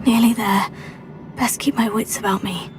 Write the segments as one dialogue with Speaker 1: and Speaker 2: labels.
Speaker 1: Nearly there. Best keep my wits about me.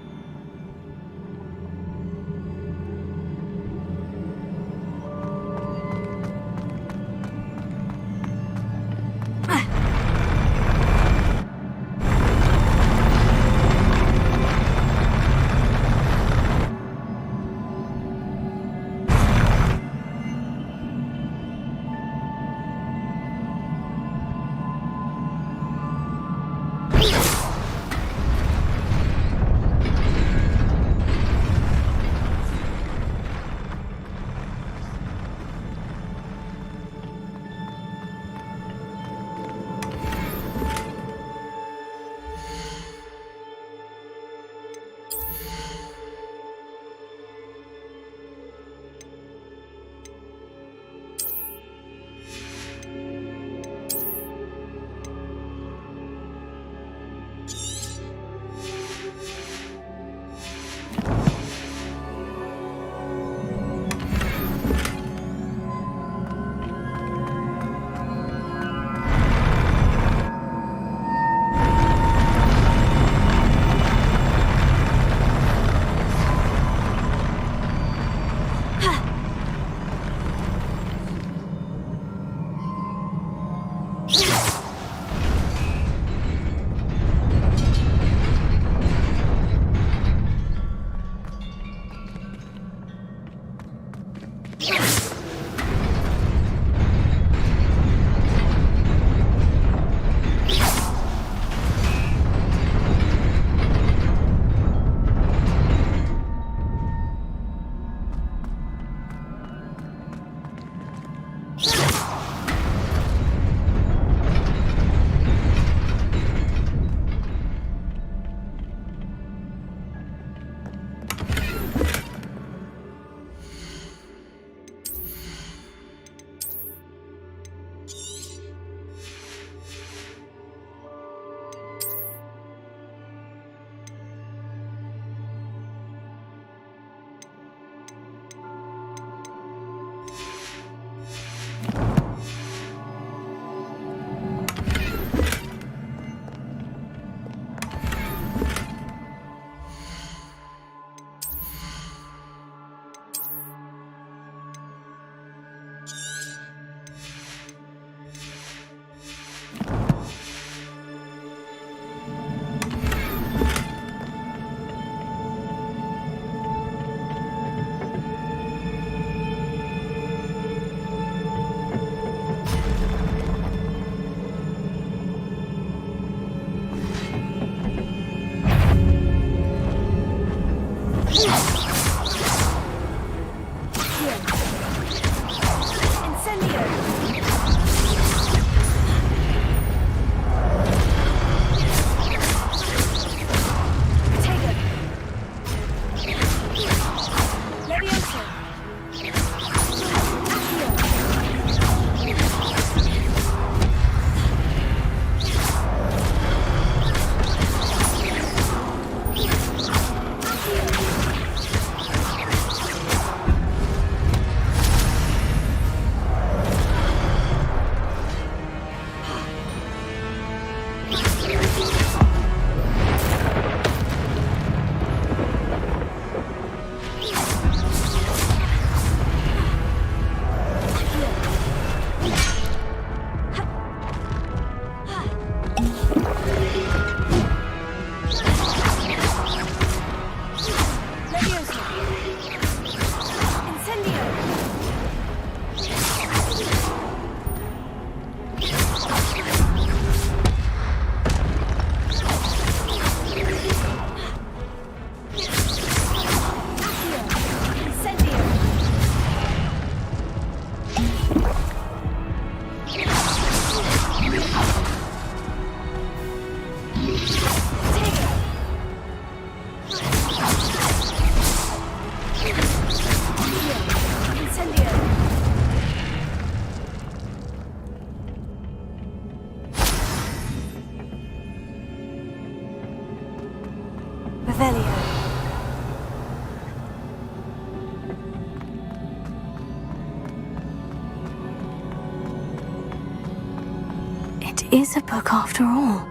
Speaker 1: is a book after all.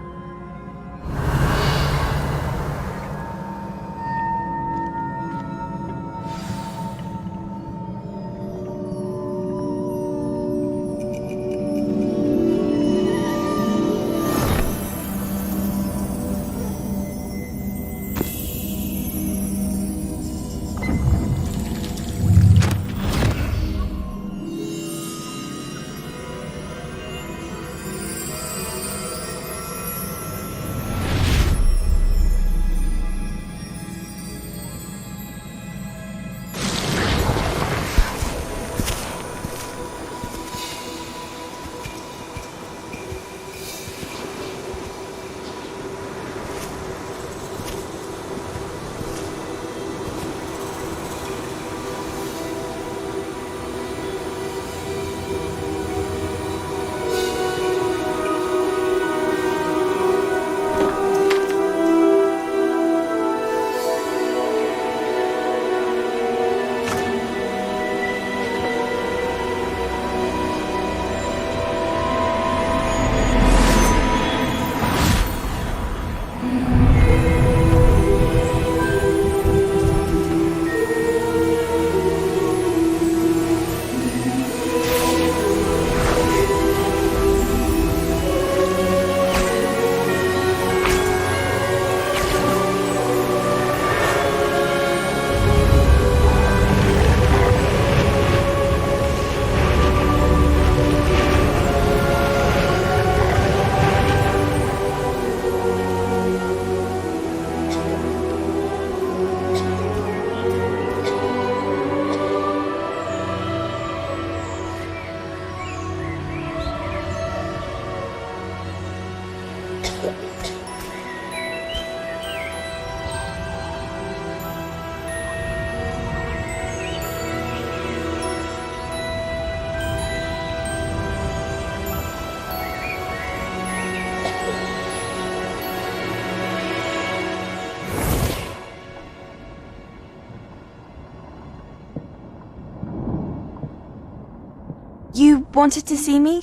Speaker 2: You wanted to see me?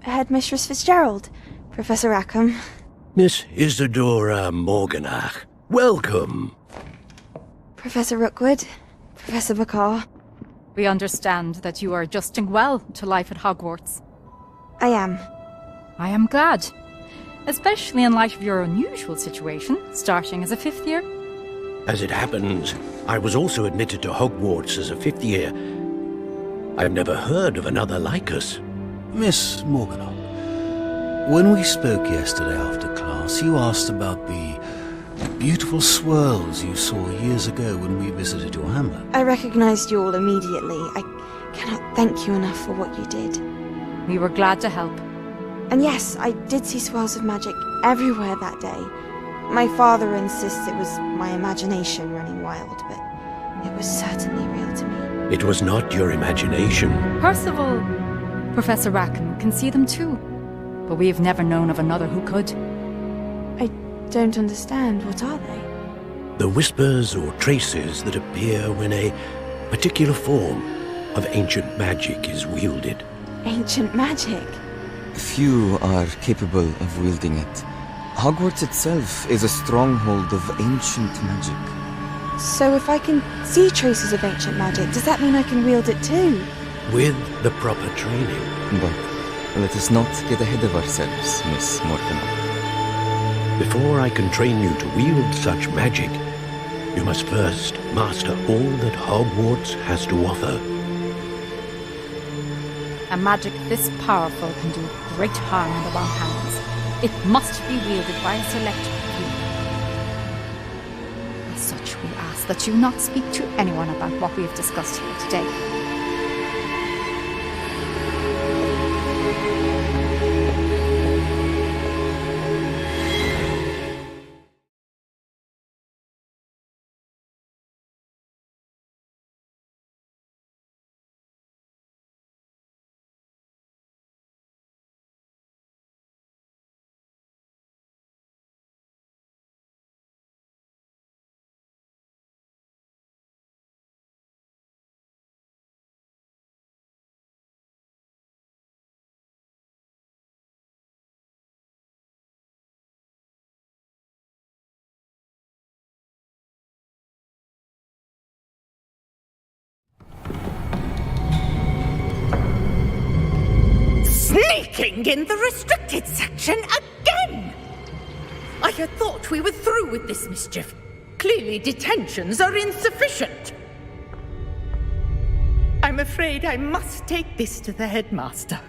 Speaker 2: Headmistress Fitzgerald? Professor Rackham?
Speaker 3: Miss Isadora Morganach, welcome.
Speaker 2: Professor Rookwood? Professor Bacar?
Speaker 4: We understand that you are adjusting well to life at Hogwarts.
Speaker 2: I am.
Speaker 4: I am glad. Especially in light of your unusual situation, starting as a fifth year.
Speaker 3: As it happens, I was also admitted to Hogwarts as a fifth year. I've never heard of another like us.
Speaker 5: Miss Morganach, when we spoke yesterday after class, you asked about the beautiful swirls you saw years ago when we visited your hamlet.
Speaker 2: I recognized you all immediately. I cannot thank you enough for what you did.
Speaker 4: We were glad to help.
Speaker 2: And yes, I did see swirls of magic everywhere that day. My father insists it was my imagination running wild, but it was certainly real to me.
Speaker 3: It was not your imagination.
Speaker 4: Percival, Professor Rackham can see them too. But we have never known of another who could.
Speaker 2: I don't understand. What are they?
Speaker 3: The whispers or traces that appear when a particular form of ancient magic is wielded.
Speaker 2: Ancient magic?
Speaker 6: Few are capable of wielding it. Hogwarts itself is a stronghold of ancient magic.
Speaker 2: So if I can see traces of ancient magic, does that mean I can wield it too?
Speaker 3: With the proper training.
Speaker 6: But let us not get ahead of ourselves, Miss Mortimer.
Speaker 3: Before I can train you to wield such magic, you must first master all that Hogwarts has to offer.
Speaker 4: A magic this powerful can do great harm in the wrong hands. It must be wielded by a select few. As such, we ask that you not speak to anyone about what we have discussed here today.
Speaker 7: stalking in the restricted section again! I had thought we were through with this mischief. Clearly detentions are insufficient. I'm afraid I must take this to the headmaster.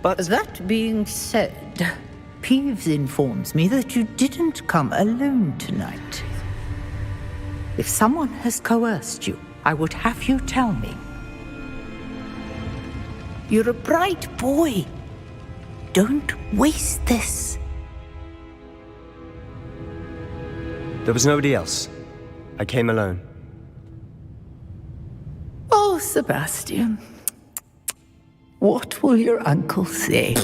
Speaker 8: But
Speaker 7: That being said, Peeves informs me that you didn't come alone tonight. If someone has coerced you, I would have you tell me. You're a bright boy. Don't waste this.
Speaker 8: there was nobody else. I came alone.
Speaker 7: Oh, Sebastian. What will your uncle say?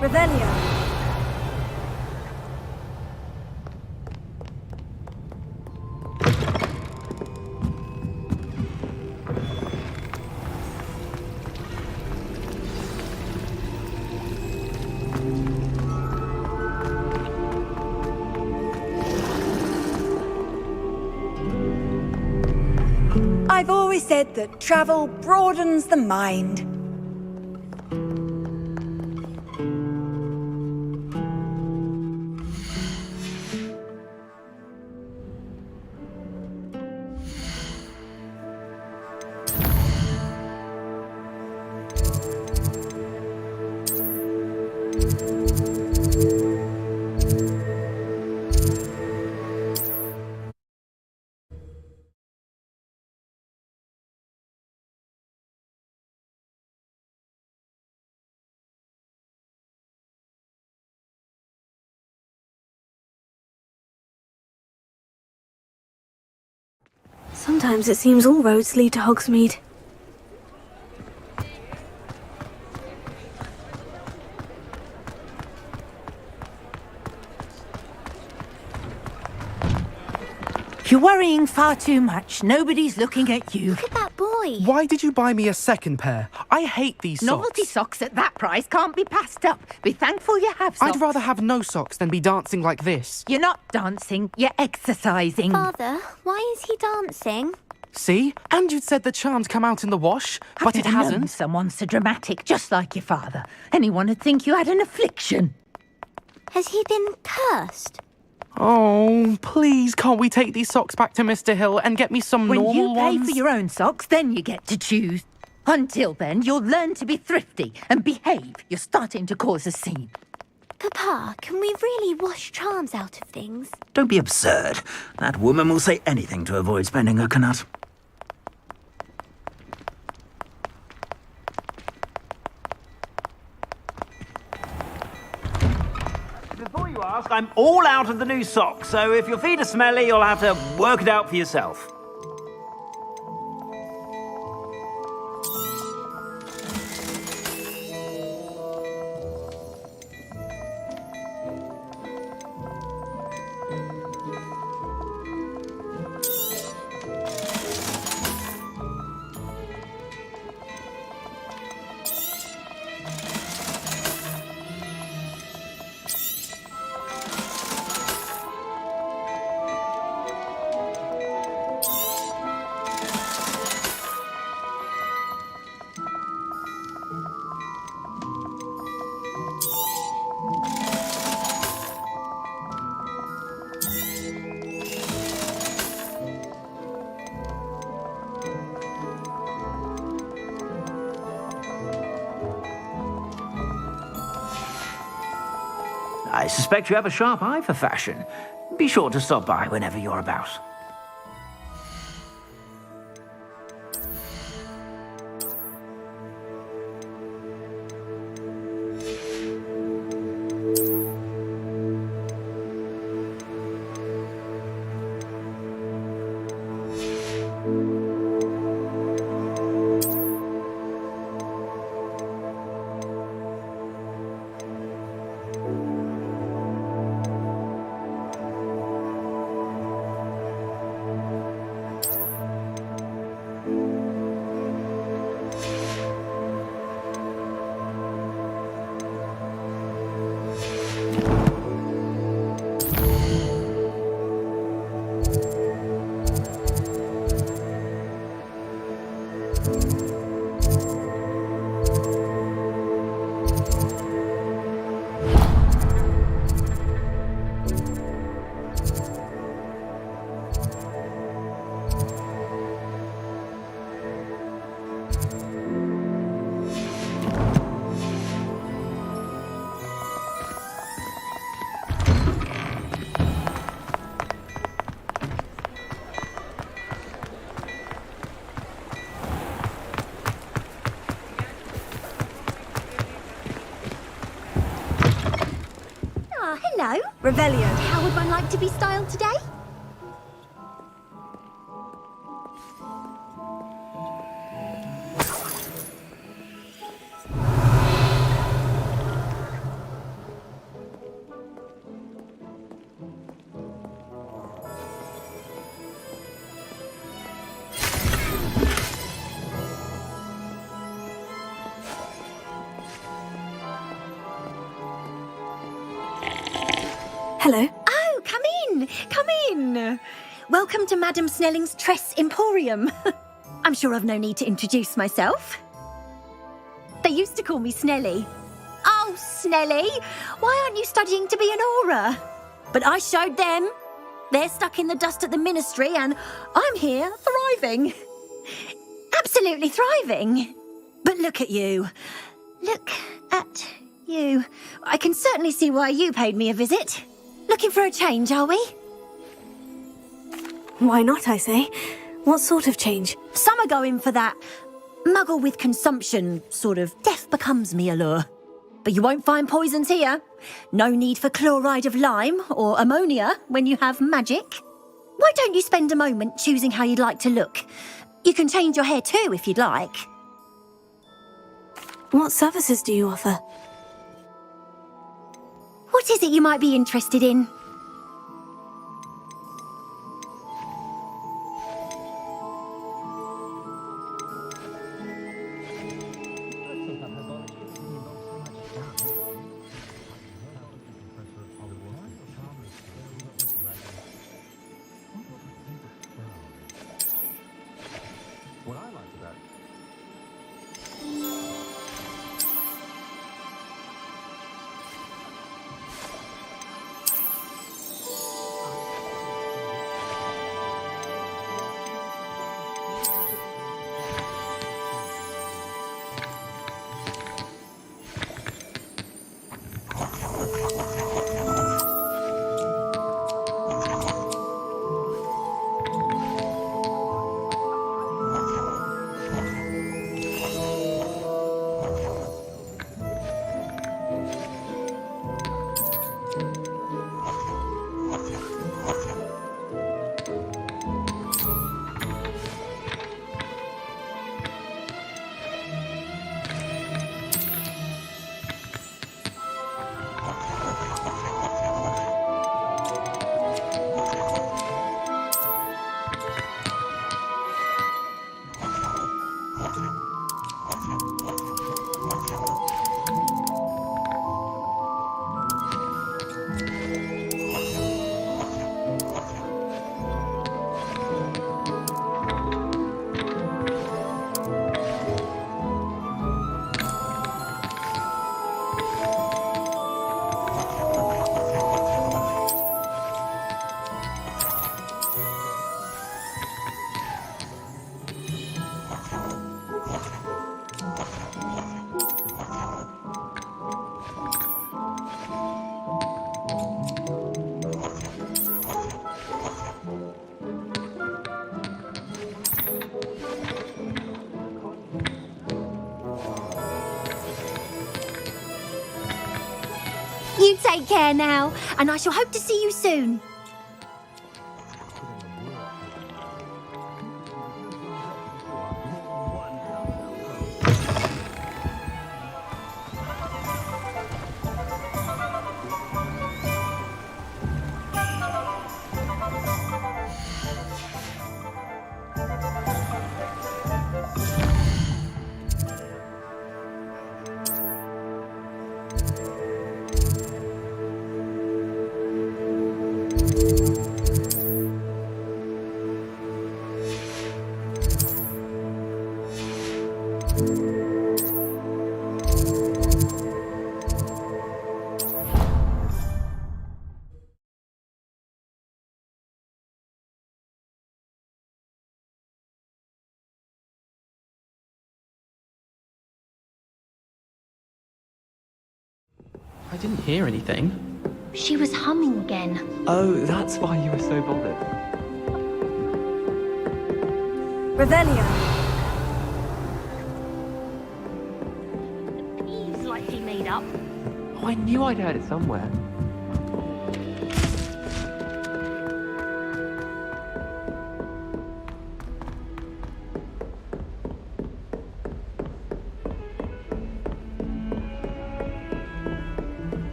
Speaker 1: Revelio.
Speaker 9: I've always said that travel broadens the mind.
Speaker 1: Sometimes it seems all roads lead to Hogsmeade.
Speaker 7: You're worrying far too much. Nobody's looking at you.
Speaker 1: Look at that boy.
Speaker 10: Why did you buy me a second pair? I hate these socks.
Speaker 7: Novelty socks at that price can't be passed up. Be thankful you have socks.
Speaker 10: I'd rather have no socks than be dancing like this.
Speaker 7: You're not dancing, you're exercising.
Speaker 1: Father, why is he dancing?
Speaker 10: See? And you'd said the charm'd come out in the wash,
Speaker 7: I've
Speaker 10: but it
Speaker 7: never known
Speaker 10: hasn't.
Speaker 7: someone so dramatic, just like your father. Anyone would think you had an affliction.
Speaker 1: Has he been cursed?
Speaker 10: Oh, please, can't we take these socks back to Mr. Hill and get me some
Speaker 7: When
Speaker 10: normal
Speaker 7: you pay
Speaker 10: ones?
Speaker 7: for your own socks, then you get to choose. Until then, you'll learn to be thrifty and behave. You're starting to cause a scene.
Speaker 1: Papa, can we really wash charms out of things?
Speaker 11: Don't be absurd. That woman will say anything to avoid spending her knut. Before you ask, I'm all out of the new socks, so if your feet are smelly, you'll have to work it out for yourself. I suspect you have a sharp eye for fashion. Be sure to stop by whenever you're about.
Speaker 12: Hello, Revelio. How would one like to be styled today?
Speaker 1: Hello.
Speaker 12: Oh, come in. Come in. Welcome to Madame Snelling's Tress Emporium. I'm sure I've no need to introduce myself. They used to call me Snelly. Oh, Snelly, why aren't you studying to be an aura? But I showed them. They're stuck in the dust at the ministry and I'm here thriving. Absolutely thriving. But look at you. Look at you. I can certainly see why you paid me a visit. Looking for a change, are we?
Speaker 1: Why not, I say? What sort of change?
Speaker 12: Some are going for that muggle with consumption, sort of death becomes me allure. But you won't find poisons here. No need for chloride of lime or ammonia when you have magic. Why don't you spend a moment choosing how you'd like to look? You can change your hair too if you'd like.
Speaker 1: What services do you offer?
Speaker 12: What is it you might be interested in? You take care now, and I shall hope to see you soon.
Speaker 10: I didn't hear anything.
Speaker 13: She was humming again.
Speaker 14: Oh, that's why you were so bothered.
Speaker 9: Revelio.
Speaker 13: He's likely made up.
Speaker 14: Oh, I knew I'd heard it somewhere.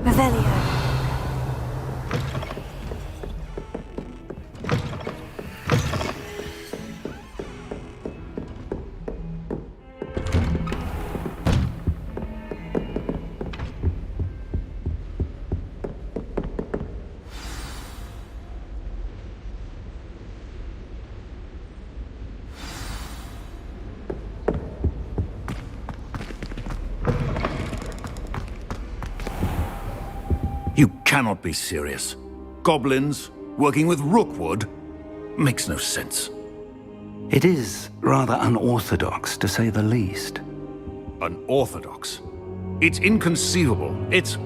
Speaker 9: Revelio.
Speaker 5: You cannot be serious. Goblins working with Rookwood makes no sense.
Speaker 15: It is rather unorthodox, to say the least.
Speaker 5: Unorthodox? It's inconceivable. It's...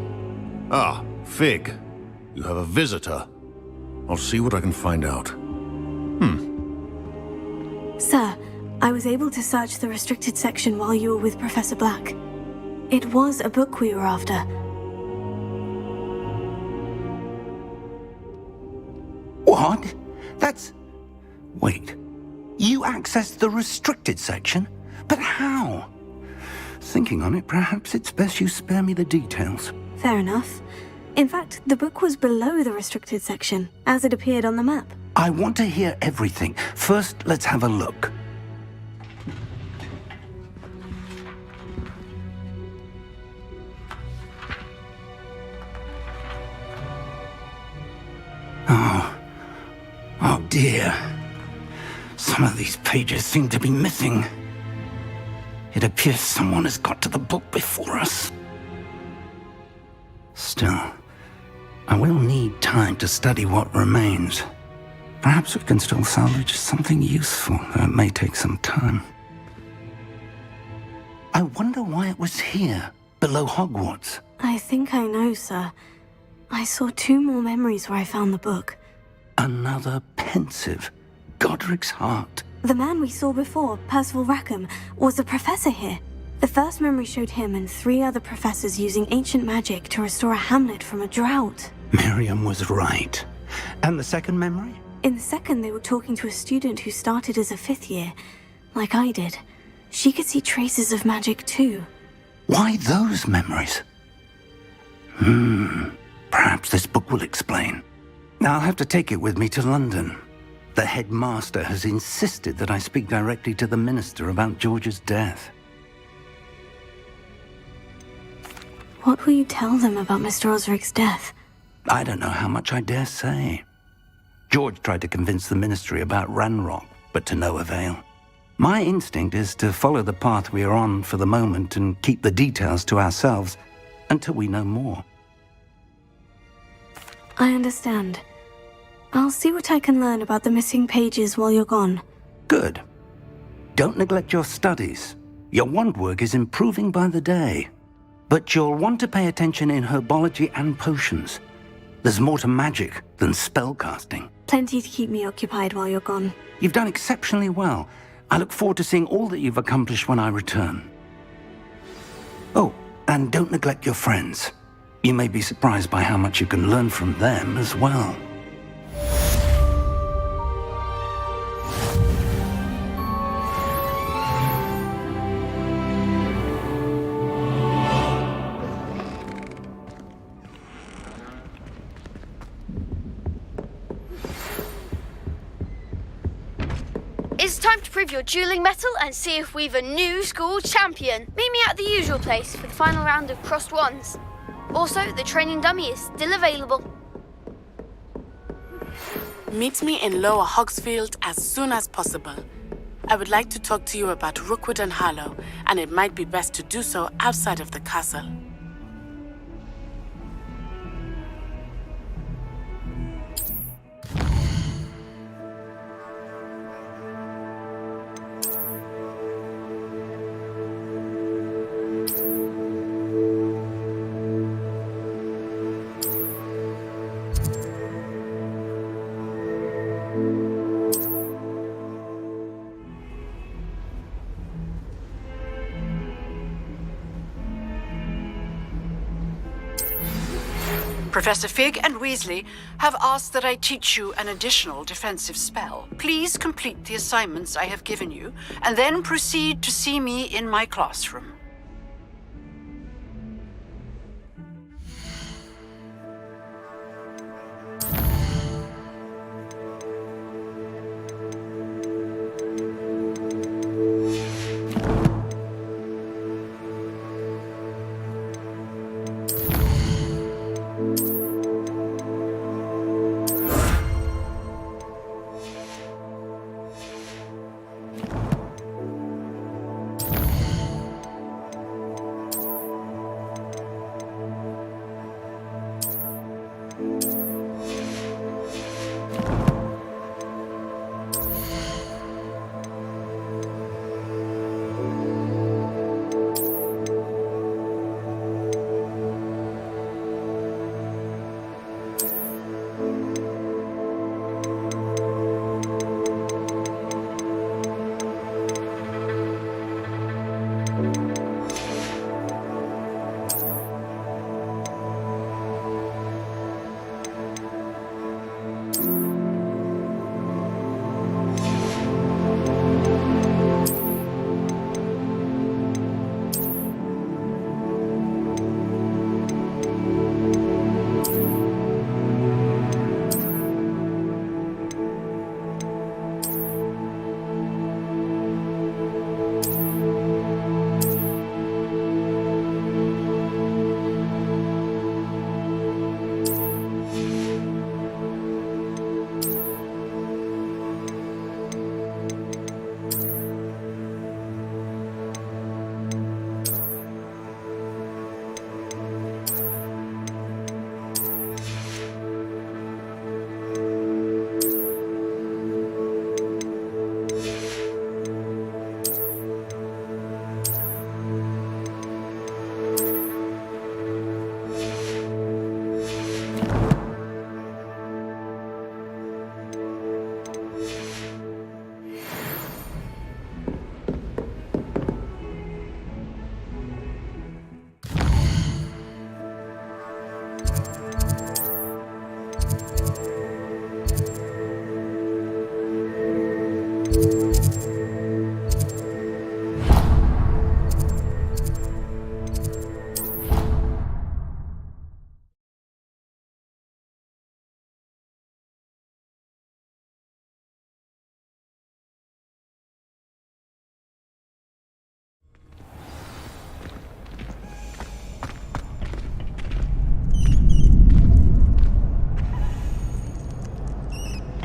Speaker 5: Ah, Fig. You have a visitor. I'll see what I can find out.
Speaker 1: Sir, I was able to search the restricted section while you were with Professor Black. It was a book we were after.
Speaker 15: What? That's... Wait. You accessed the restricted section? But how? Thinking on it, perhaps it's best you spare me the details.
Speaker 1: Fair enough. In fact, the book was below the restricted section, as it appeared on the map.
Speaker 15: I want to hear everything. First, let's have a look. Oh dear. Some of these pages seem to be missing. It appears someone has got to the book before us. Still, I will need time to study what remains. Perhaps we can still salvage something useful, though it may take some time. I wonder why it was here, below Hogwarts.
Speaker 1: I think I know, sir. I saw 2 more memories where I found the book.
Speaker 15: Another pensive. Godric's heart.
Speaker 1: The man we saw before, Percival Rackham, was a professor here. The first memory showed him and 3 other professors using ancient magic to restore a hamlet from a drought.
Speaker 15: Miriam was right. And the second memory?
Speaker 1: In the second, they were talking to a student who started as a 5th year, like I did. She could see traces of magic too.
Speaker 15: Why those memories? Perhaps this book will explain. I'll have to take it with me to London. The headmaster has insisted that I speak directly to the minister about George's death.
Speaker 1: What will you tell them about Mr. Osric's death?
Speaker 15: I don't know how much I dare say. George tried to convince the ministry about Ranrock, but to no avail. My instinct is to follow the path we are on for the moment and keep the details to ourselves until we know more.
Speaker 1: I understand. I'll see what I can learn about the missing pages while you're gone.
Speaker 15: Good. Don't neglect your studies. Your wand work is improving by the day. But you'll want to pay attention in herbology and potions. There's more to magic than spellcasting.
Speaker 1: Plenty to keep me occupied while you're gone.
Speaker 15: You've done exceptionally well. I look forward to seeing all that you've accomplished when I return. Oh, and don't neglect your friends. You may be surprised by how much you can learn from them as well.
Speaker 16: It's time to prove your dueling mettle and see if we've a new school champion. Meet me at the usual place for the final round of crossed wands. Also, the training dummy is still available.
Speaker 17: Meet me in Lower Hogsfield as soon as possible. I would like to talk to you about Rookwood and Harlow, and it might be best to do so outside of the castle.
Speaker 18: Professor Fig and Weasley have asked that I teach you an additional defensive spell. Please complete the assignments I have given you, and then proceed to see me in my classroom.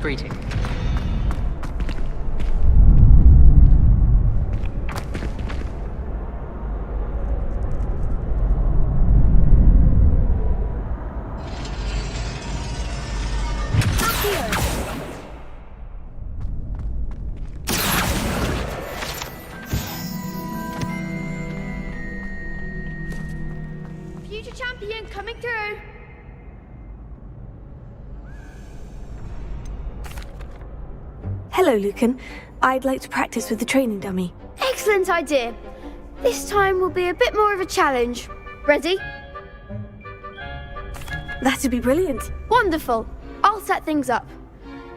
Speaker 14: Greeting.
Speaker 16: Future champion coming through.
Speaker 1: Hello, Lucan. I'd like to practice with the training dummy.
Speaker 16: Excellent idea. This time will be a bit more of a challenge. Ready?
Speaker 1: That'd be brilliant.
Speaker 16: Wonderful. I'll set things up.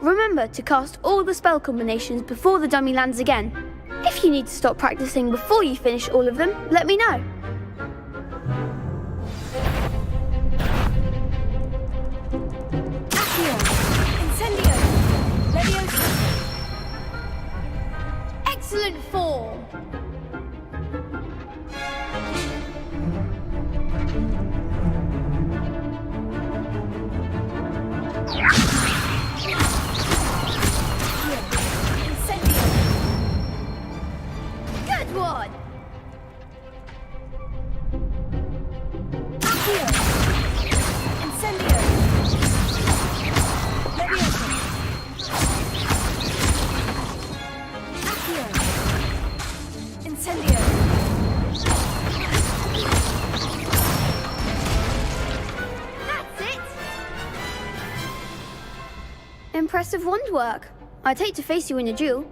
Speaker 16: Remember to cast all the spell combinations before the dummy lands again. If you need to stop practicing before you finish all of them, let me know. excellent form. Good one. Impressive wand work. I'd hate to face you in a duel.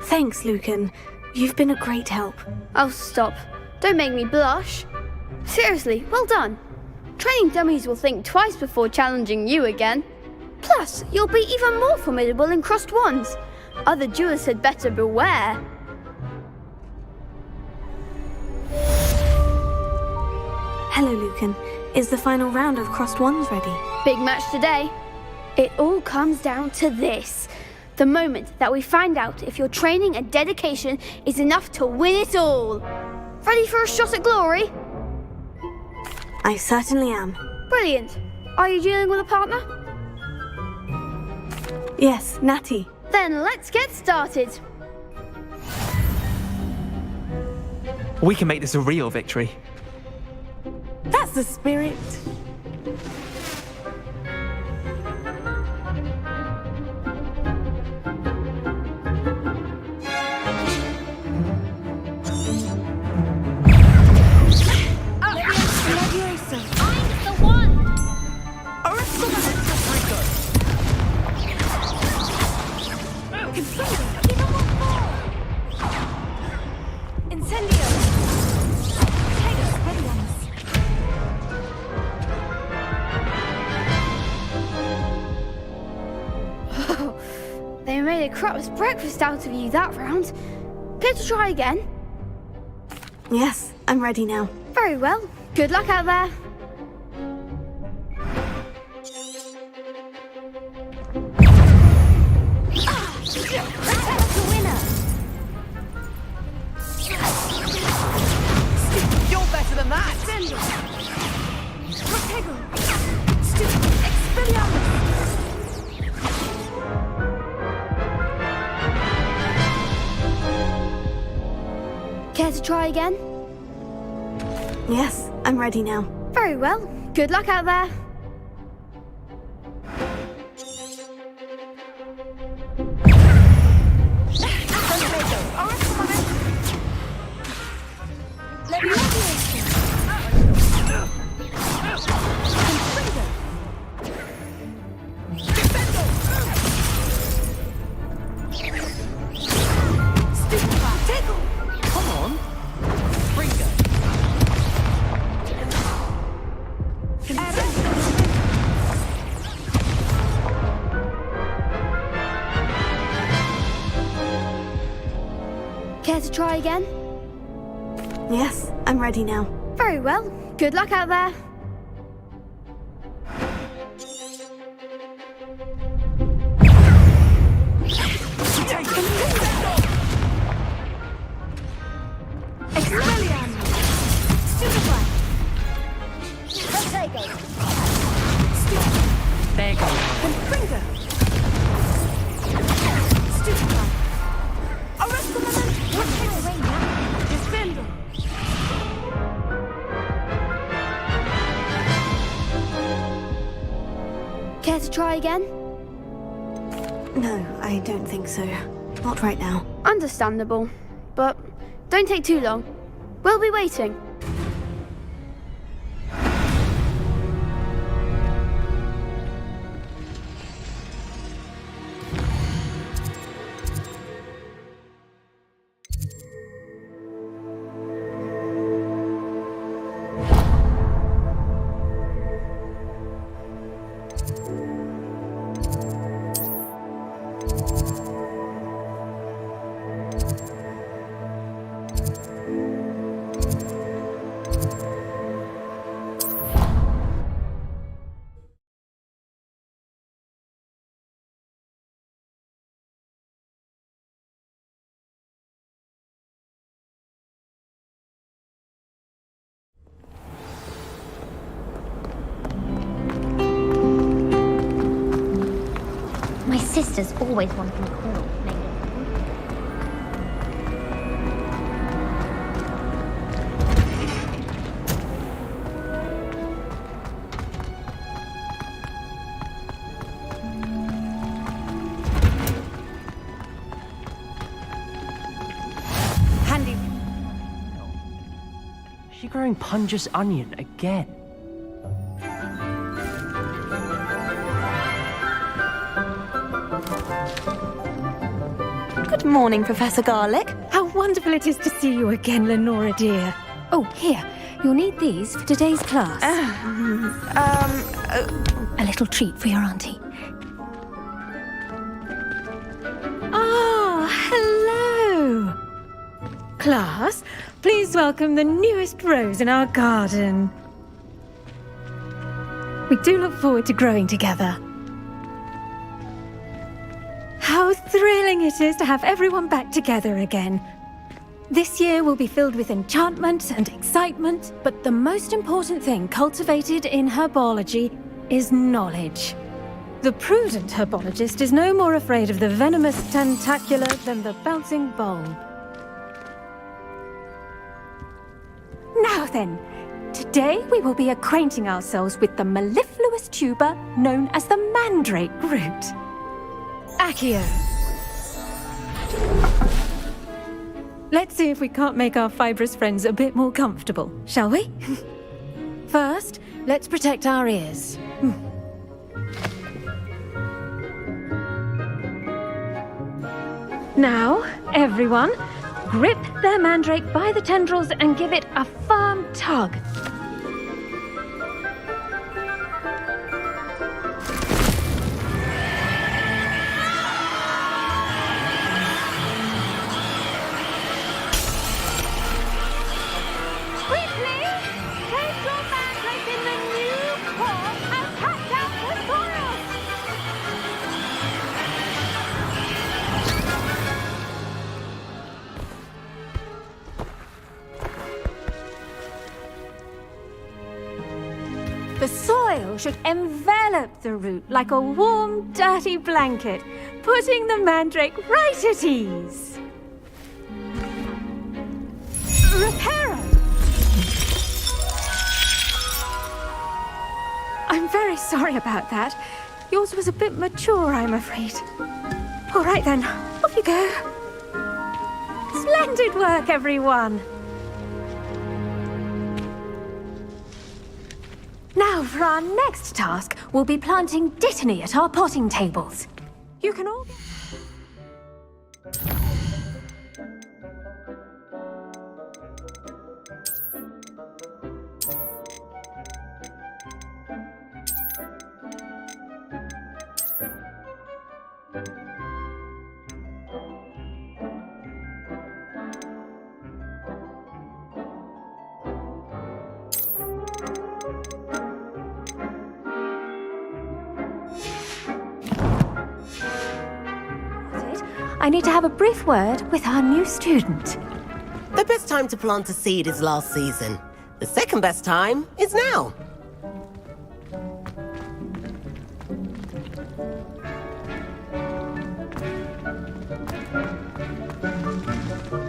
Speaker 1: Thanks, Lucan. You've been a great help.
Speaker 16: Oh, stop. Don't make me blush. Seriously, well done. Training dummies will think twice before challenging you again. Plus, you'll be even more formidable in crossed wands. Other duelists had better beware.
Speaker 1: Hello, Lucan. Is the final round of crossed wands ready?
Speaker 16: Big match today. It all comes down to this. The moment that we find out if your training and dedication is enough to win it all. Ready for a shot at glory?
Speaker 1: I certainly am.
Speaker 16: Brilliant. Are you dealing with a partner?
Speaker 1: Yes, Natty.
Speaker 16: Then let's get started.
Speaker 10: We can make this a real victory.
Speaker 1: That's the spirit.
Speaker 16: They made a crap's breakfast out of you that round. Care to try again?
Speaker 1: Yes, I'm ready now.
Speaker 16: Very well. Good luck out there.
Speaker 9: That's the winner. You're better than that.
Speaker 16: Care to try again?
Speaker 1: Yes, I'm ready now.
Speaker 16: Very well. Good luck out there. Care to try again?
Speaker 1: Yes, I'm ready now.
Speaker 16: Very well. Good luck out there.
Speaker 10: There goes.
Speaker 16: Care to try again?
Speaker 1: No, I don't think so. Not right now.
Speaker 16: Understandable. But don't take too long. We'll be waiting.
Speaker 13: sister's always wanted a quill made of
Speaker 9: Handy.
Speaker 14: Is she growing Punja's onion again?
Speaker 19: Good morning, Professor Garlick. How wonderful it is to see you again, Lenora dear.
Speaker 12: Oh, here. You'll need these for today's class. A little treat for your auntie.
Speaker 19: Ah, hello. Class, please welcome the newest rose in our garden. We do look forward to growing together. How thrilling it is to have everyone back together again. This year will be filled with enchantment and excitement, but the most important thing cultivated in herbology is knowledge. The prudent herbologist is no more afraid of the venomous tentacula than the bouncing bulb. Now then, today we will be acquainting ourselves with the mellifluous tuber known as the mandrake root. Accio. Let's see if we can't make our fibrous friends a bit more comfortable, shall we? First, let's protect our ears. Now, everyone, grip their mandrake by the tendrils and give it a firm tug. The soil should envelop the root like a warm, dirty blanket, putting the mandrake right at ease. Reparo! I'm very sorry about that. Yours was a bit mature, I'm afraid. All right then, off you go. Splendid work, everyone. Now, for our next task, we'll be planting dittany at our potting tables. You can all... I need to have a brief word with our new student.
Speaker 20: The best time to plant a seed is last season. The second best time is now.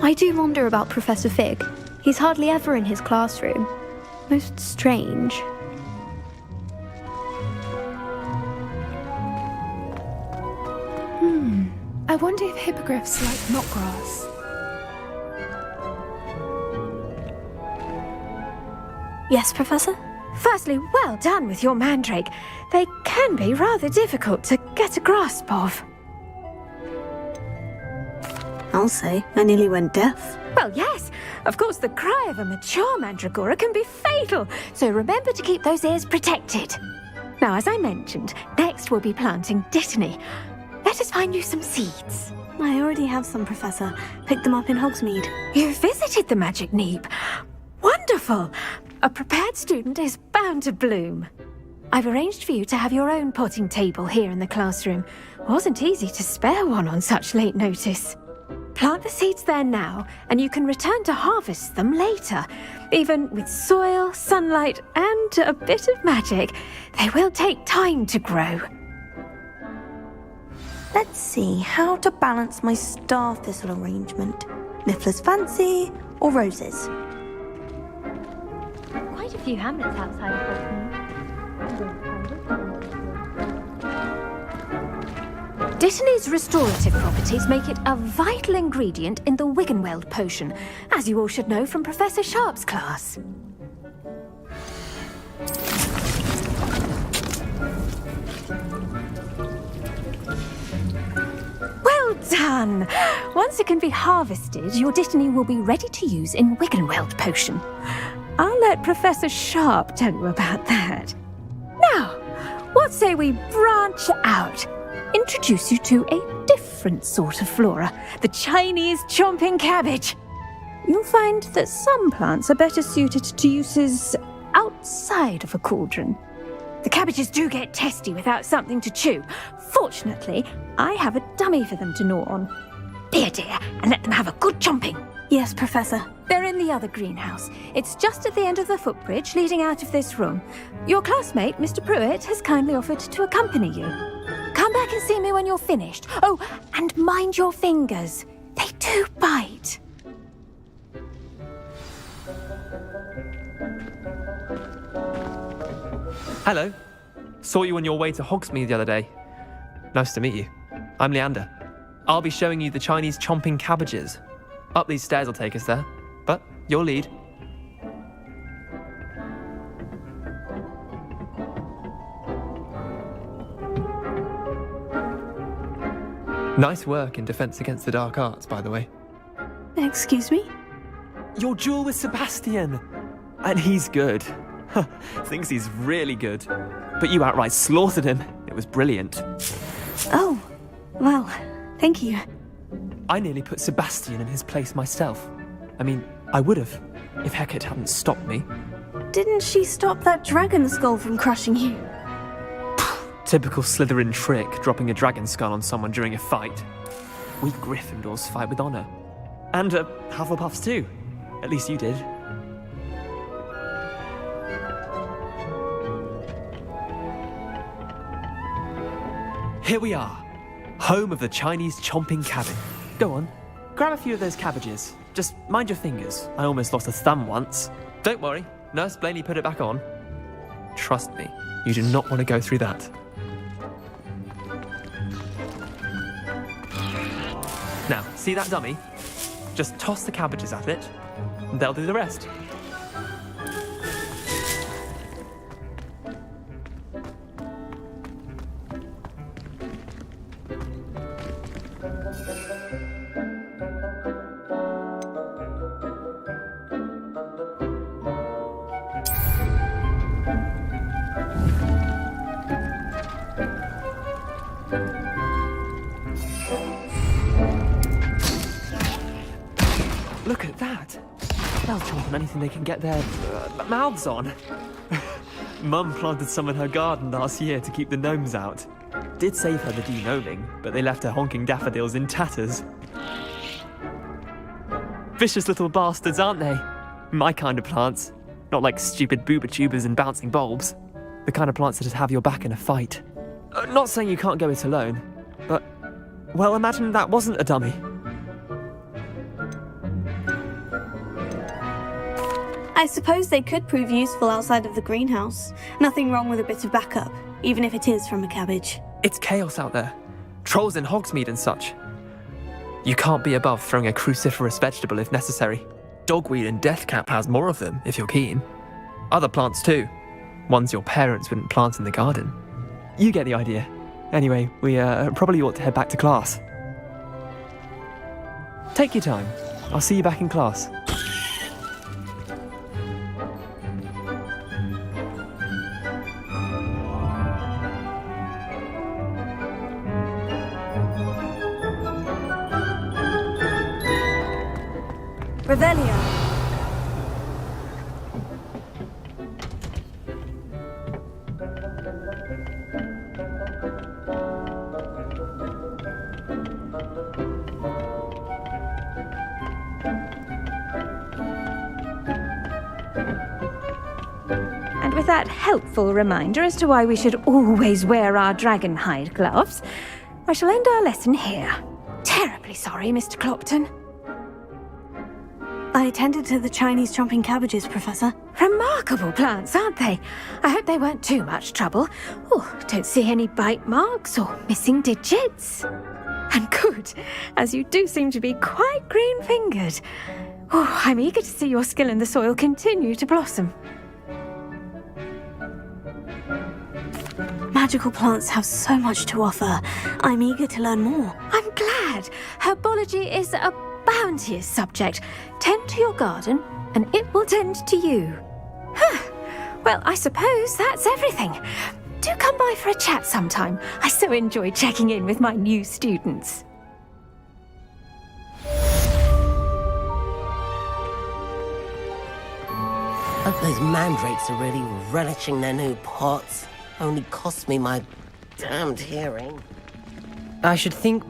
Speaker 16: I do wonder about Professor Fig. He's hardly ever in his classroom. Most strange.
Speaker 21: I wonder if hippogriffs like knotgrass.
Speaker 1: Yes, Professor?
Speaker 19: Firstly, well done with your mandrake. They can be rather difficult to get a grasp of.
Speaker 1: I'll say, I nearly went deaf.
Speaker 19: Well, yes. Of course, the cry of a mature mandragora can be fatal, so remember to keep those ears protected. Now, as I mentioned, next we'll be planting dittany. Let us find you some seeds.
Speaker 1: I already have some, Professor. Picked them up in Hogsmeade.
Speaker 19: You visited the Magic Neep. Wonderful! A prepared student is bound to bloom. I've arranged for you to have your own potting table here in the classroom. Wasn't easy to spare one on such late notice. Plant the seeds there now, and you can return to harvest them later. Even with soil, sunlight, and a bit of magic, they will take time to grow.
Speaker 1: Let's see how to balance my star thistle arrangement. Niffler's fancy or roses?
Speaker 13: Quite a few hamlets outside of Hogsmeade.
Speaker 19: Dittany's restorative properties make it a vital ingredient in the Wiggenweld potion, as you all should know from Professor Sharp's class. Well done! Once it can be harvested, your Dittany will be ready to use in Wiggenweld potion. I'll let Professor Sharp tell you about that. Now, what say we branch out? Introduce you to a different sort of flora, the Chinese chomping cabbage. You'll find that some plants are better suited to uses outside of a cauldron. The cabbages do get testy without something to chew. Fortunately, I have a dummy for them to gnaw on. Here, dear, and let them have a good chomping.
Speaker 1: Yes, Professor.
Speaker 19: They're in the other greenhouse. It's just at the end of the footbridge leading out of this room. Your classmate, Mr. Pruitt, has kindly offered to accompany you. Come back and see me when you're finished. Oh, and mind your fingers. They do bite.
Speaker 2: Hello. Saw you on your way to Hogsmeade the other day. Nice to meet you. I'm Leander. I'll be showing you the Chinese chomping cabbages. Up these stairs will take us there, but your lead. Nice work in Defense Against the Dark Arts, by the way.
Speaker 1: Excuse me?
Speaker 2: Your duel with Sebastian! And he's good. Thinks he's really good. But you outright slaughtered him. It was brilliant.
Speaker 1: Oh, well, thank you.
Speaker 2: I nearly put Sebastian in his place myself. I mean, I would have, if Hecate hadn't stopped me.
Speaker 1: Didn't she stop that dragon skull from crushing you?
Speaker 2: Typical Slytherin trick, dropping a dragon skull on someone during a fight. We Gryffindors fight with honour. And Hufflepuffs too. At least you did. Here we are, home of the Chinese chomping cabbage. Go on, grab a few of those cabbages. Just mind your fingers. I almost lost a thumb once. Don't worry, Nurse Blaney put it back on. Trust me, you do not want to go through that. Now, see that dummy? Just toss the cabbages at it, and they'll do the rest. Look at that! They'll chomp on anything they can get their mouths on. Mum planted some in her garden last year to keep the gnomes out. Did save her the de-gnoming, but they left her honking daffodils in tatters. Vicious little bastards, aren't they? My kind of plants. Not like stupid booba tubers and bouncing bulbs. The kind of plants that just have your back in a fight. Not saying you can't go it alone, but, well, imagine that wasn't a dummy.
Speaker 1: I suppose they could prove useful outside of the greenhouse. Nothing wrong with a bit of backup, even if it is from a cabbage.
Speaker 2: It's chaos out there. Trolls in Hogsmeade and such. You can't be above throwing a cruciferous vegetable if necessary. Dogweed and deathcap has more of them, if you're keen. Other plants too. Ones your parents wouldn't plant in the garden. You get the idea. Anyway, we probably ought to head back to class. Take your time. I'll see you back in class.
Speaker 1: Revelio.
Speaker 19: And with that helpful reminder as to why we should always wear our dragon hide gloves, I shall end our lesson here. Terribly sorry, Mr. Clopton.
Speaker 1: I attended to the Chinese chomping cabbages, Professor.
Speaker 19: Remarkable plants, aren't they? I hope they weren't too much trouble. Oh, don't see any bite marks or missing digits. And good, as you do seem to be quite green-fingered. Oh, I'm eager to see your skill in the soil continue to blossom.
Speaker 1: Magical plants have so much to offer. I'm eager to learn more.
Speaker 19: I'm glad. Herbology is a bounteous subject. Tend to your garden, and it will tend to you. Well, I suppose that's everything. Do come by for a chat sometime. I so enjoy checking in with my new students.
Speaker 20: Hope those mandrakes are really relishing their new pots. Only cost me my damned hearing.
Speaker 14: I should think...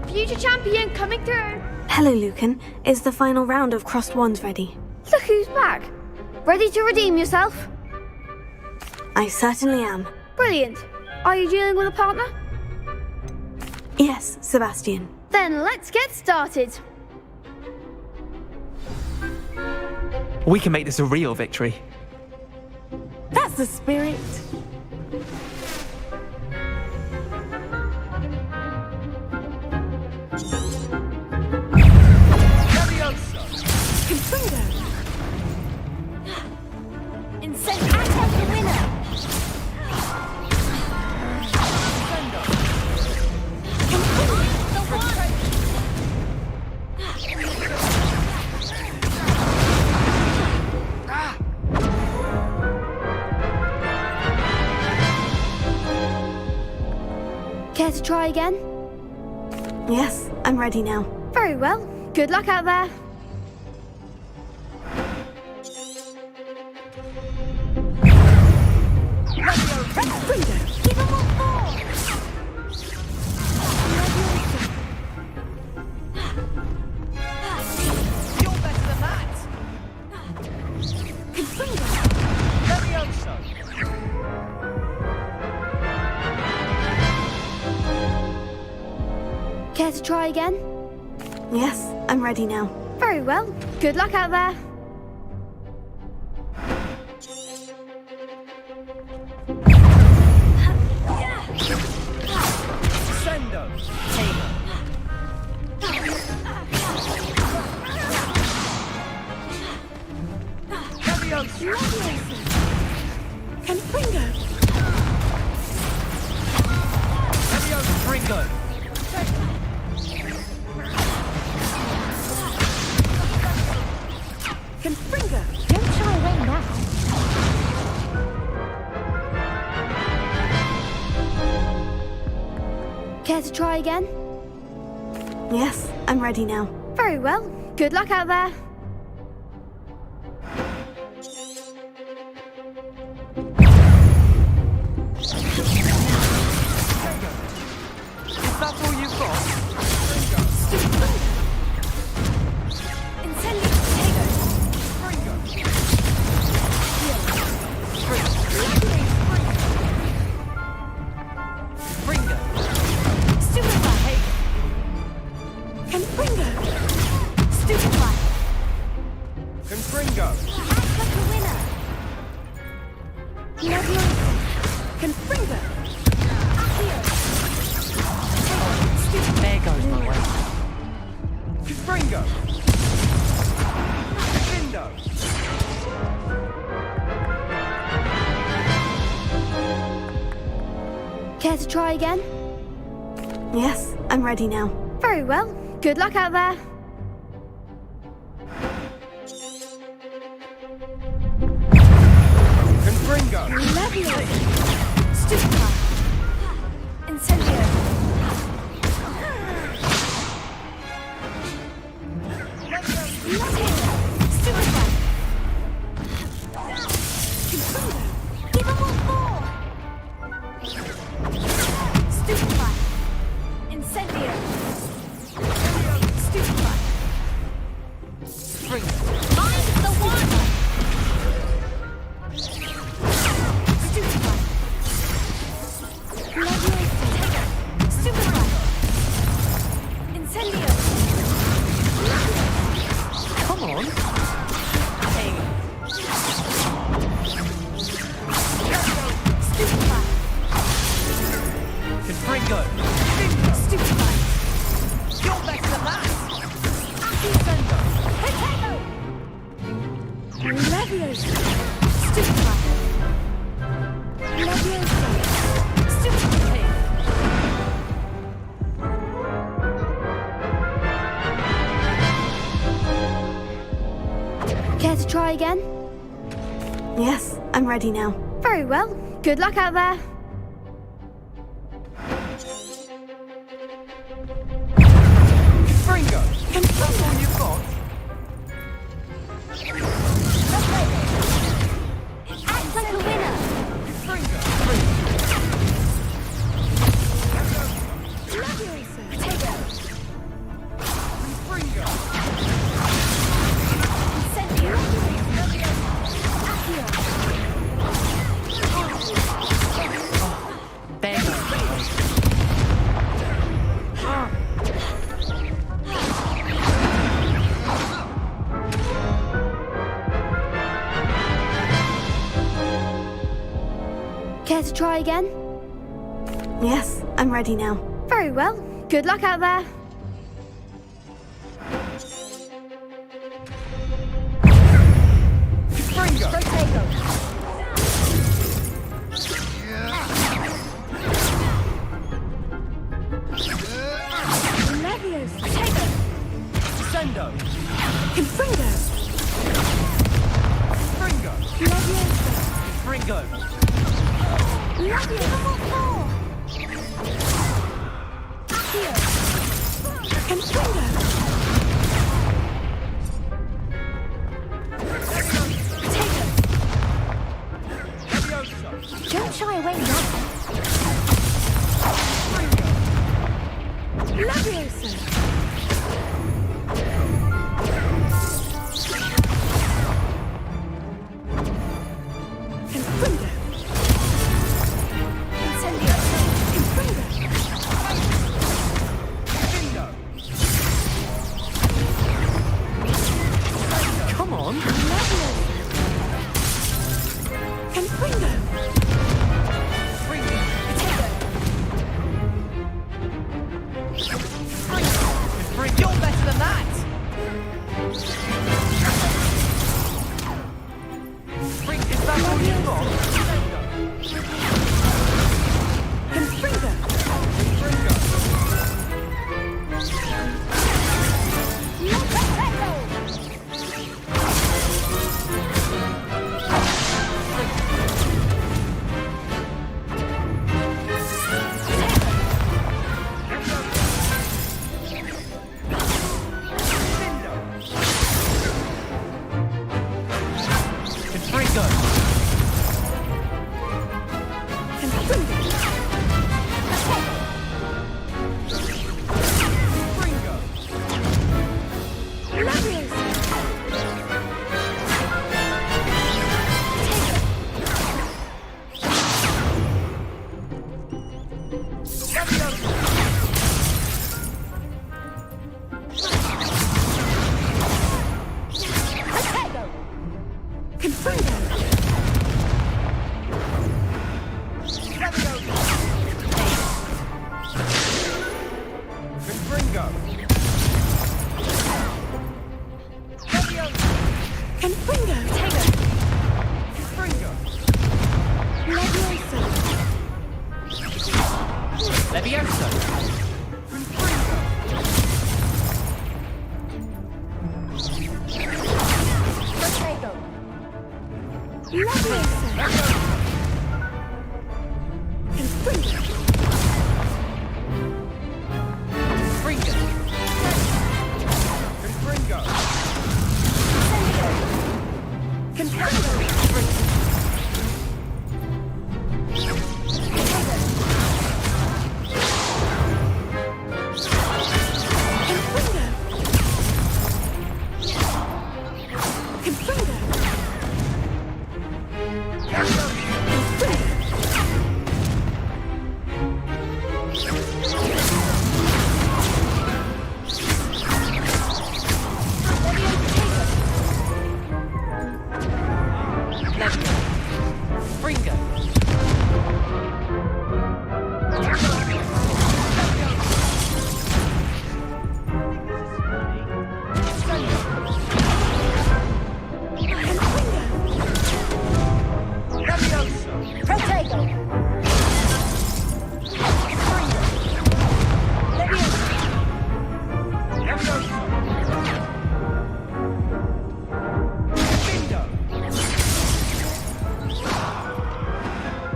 Speaker 16: Future champion coming through.
Speaker 1: Hello, Lucan. Is the final round of crossed wands ready?
Speaker 16: Look who's back. Ready to redeem yourself?
Speaker 1: I certainly am.
Speaker 16: Brilliant. Are you dealing with a partner?
Speaker 1: Yes, Sebastian.
Speaker 16: Then let's get started.
Speaker 2: We can make this a real victory.
Speaker 20: That's the spirit.
Speaker 16: Care to try again?
Speaker 1: Yes, I'm ready now.
Speaker 16: Very well. Good luck out there. Care to try again?
Speaker 1: Yes, I'm ready now.
Speaker 16: Very well. Good luck out there.
Speaker 2: Confringo!
Speaker 19: Confringo! Don't shy away now.
Speaker 16: Care to try again?
Speaker 1: Yes, I'm ready now.
Speaker 16: Very well. Good luck out there.
Speaker 2: Is that all you've got?
Speaker 19: Incendio potato.
Speaker 2: Fringo!
Speaker 19: Stupefy. Confringo. Stupefy.
Speaker 2: Confringo!
Speaker 19: Act like a winner. Leviosa. Confringo. Accio.
Speaker 2: There goes my way. Confringo! Findo!
Speaker 16: Care to try again?
Speaker 1: Yes, I'm ready now.
Speaker 16: Very well. Good luck out there.
Speaker 2: Confringo!
Speaker 19: Leviosa. Stupefy. Incendio. Leviosa. Stupefy. Confringo. Give him what for. Stupefy. Incendio. Stupefy.
Speaker 2: Fringo!
Speaker 19: I'm the one. Stupefy. Leviosa. Stupefy. Incendio.
Speaker 2: Come on! Hey!
Speaker 19: Stupefy.
Speaker 2: Confringo!
Speaker 19: Stupefy.
Speaker 2: You're better than that!
Speaker 19: Accio. Potato. Leviosa. Stupefy. Leviosa. Stupefy.
Speaker 16: Care to try again?
Speaker 1: Yes, I'm ready now.
Speaker 16: Very well. Good luck out there.
Speaker 2: Fringo! That's all you've got?
Speaker 19: Act like a winner.
Speaker 2: Fringo!
Speaker 19: Leviosa. Potato.
Speaker 2: Fringo!
Speaker 19: Incendio. Accio.
Speaker 2: There goes my way.
Speaker 16: Care to try again?
Speaker 1: Yes, I'm ready now.
Speaker 16: Very well. Good luck out there.
Speaker 2: Fringo!
Speaker 19: Potato. Leviosa. Potato.
Speaker 2: Sendo!
Speaker 19: Confringo.
Speaker 2: Fringo!
Speaker 19: Leviosa.
Speaker 2: Fringo!
Speaker 19: Leviosa. Accio. Confringo. Potato.
Speaker 2: Leviosa!
Speaker 19: Don't shy away now. Leviosa. Confringo. Incendio. Confringo.
Speaker 2: Findo! Come on!
Speaker 19: Leviosa. Confringo.
Speaker 2: Fringo!
Speaker 19: Potato.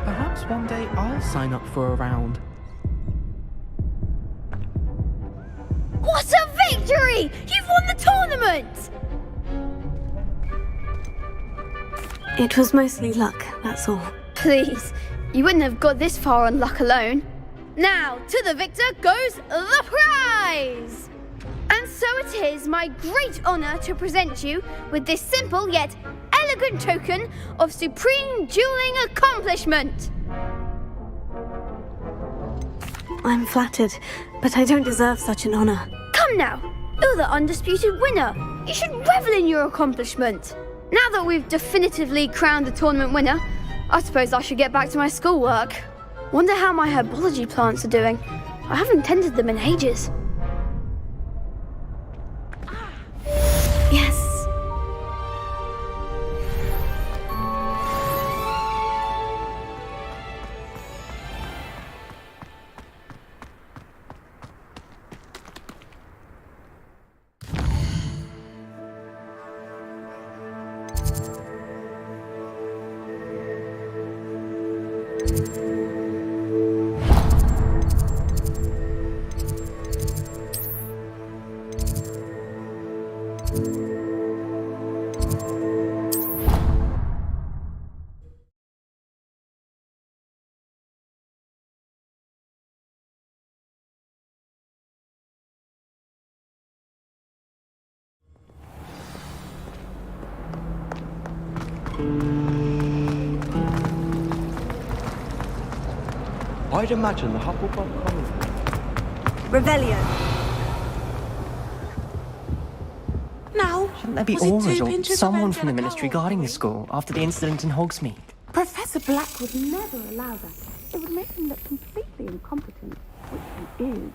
Speaker 10: Perhaps one day I'll sign up for a round.
Speaker 16: What a victory! You've won the tournament!
Speaker 1: It was mostly luck, that's all.
Speaker 16: Please, you wouldn't have got this far on luck alone. Now, to the victor goes the prize! And so it is my great honour to present you with this simple yet elegant token of supreme dueling accomplishment.
Speaker 1: I'm flattered, but I don't deserve such an honour.
Speaker 16: Come now, you're the undisputed winner. You should revel in your accomplishment. Now that we've definitively crowned the tournament winner, I suppose I should get back to my schoolwork. Wonder how my herbology plants are doing. I haven't tended them in ages.
Speaker 1: Yes.
Speaker 8: I'd imagine the Hufflepuff Commons.
Speaker 9: Revelio.
Speaker 14: Now, shouldn't there be
Speaker 6: was it
Speaker 14: auras
Speaker 6: too
Speaker 14: or
Speaker 6: pinches
Speaker 14: someone
Speaker 6: of
Speaker 14: from the
Speaker 6: Angelica
Speaker 14: ministry
Speaker 6: or
Speaker 14: guarding the
Speaker 6: something?
Speaker 14: school after the incident in Hogsmeade?
Speaker 6: Professor Black would never allow that. It would make him look completely incompetent, which he is.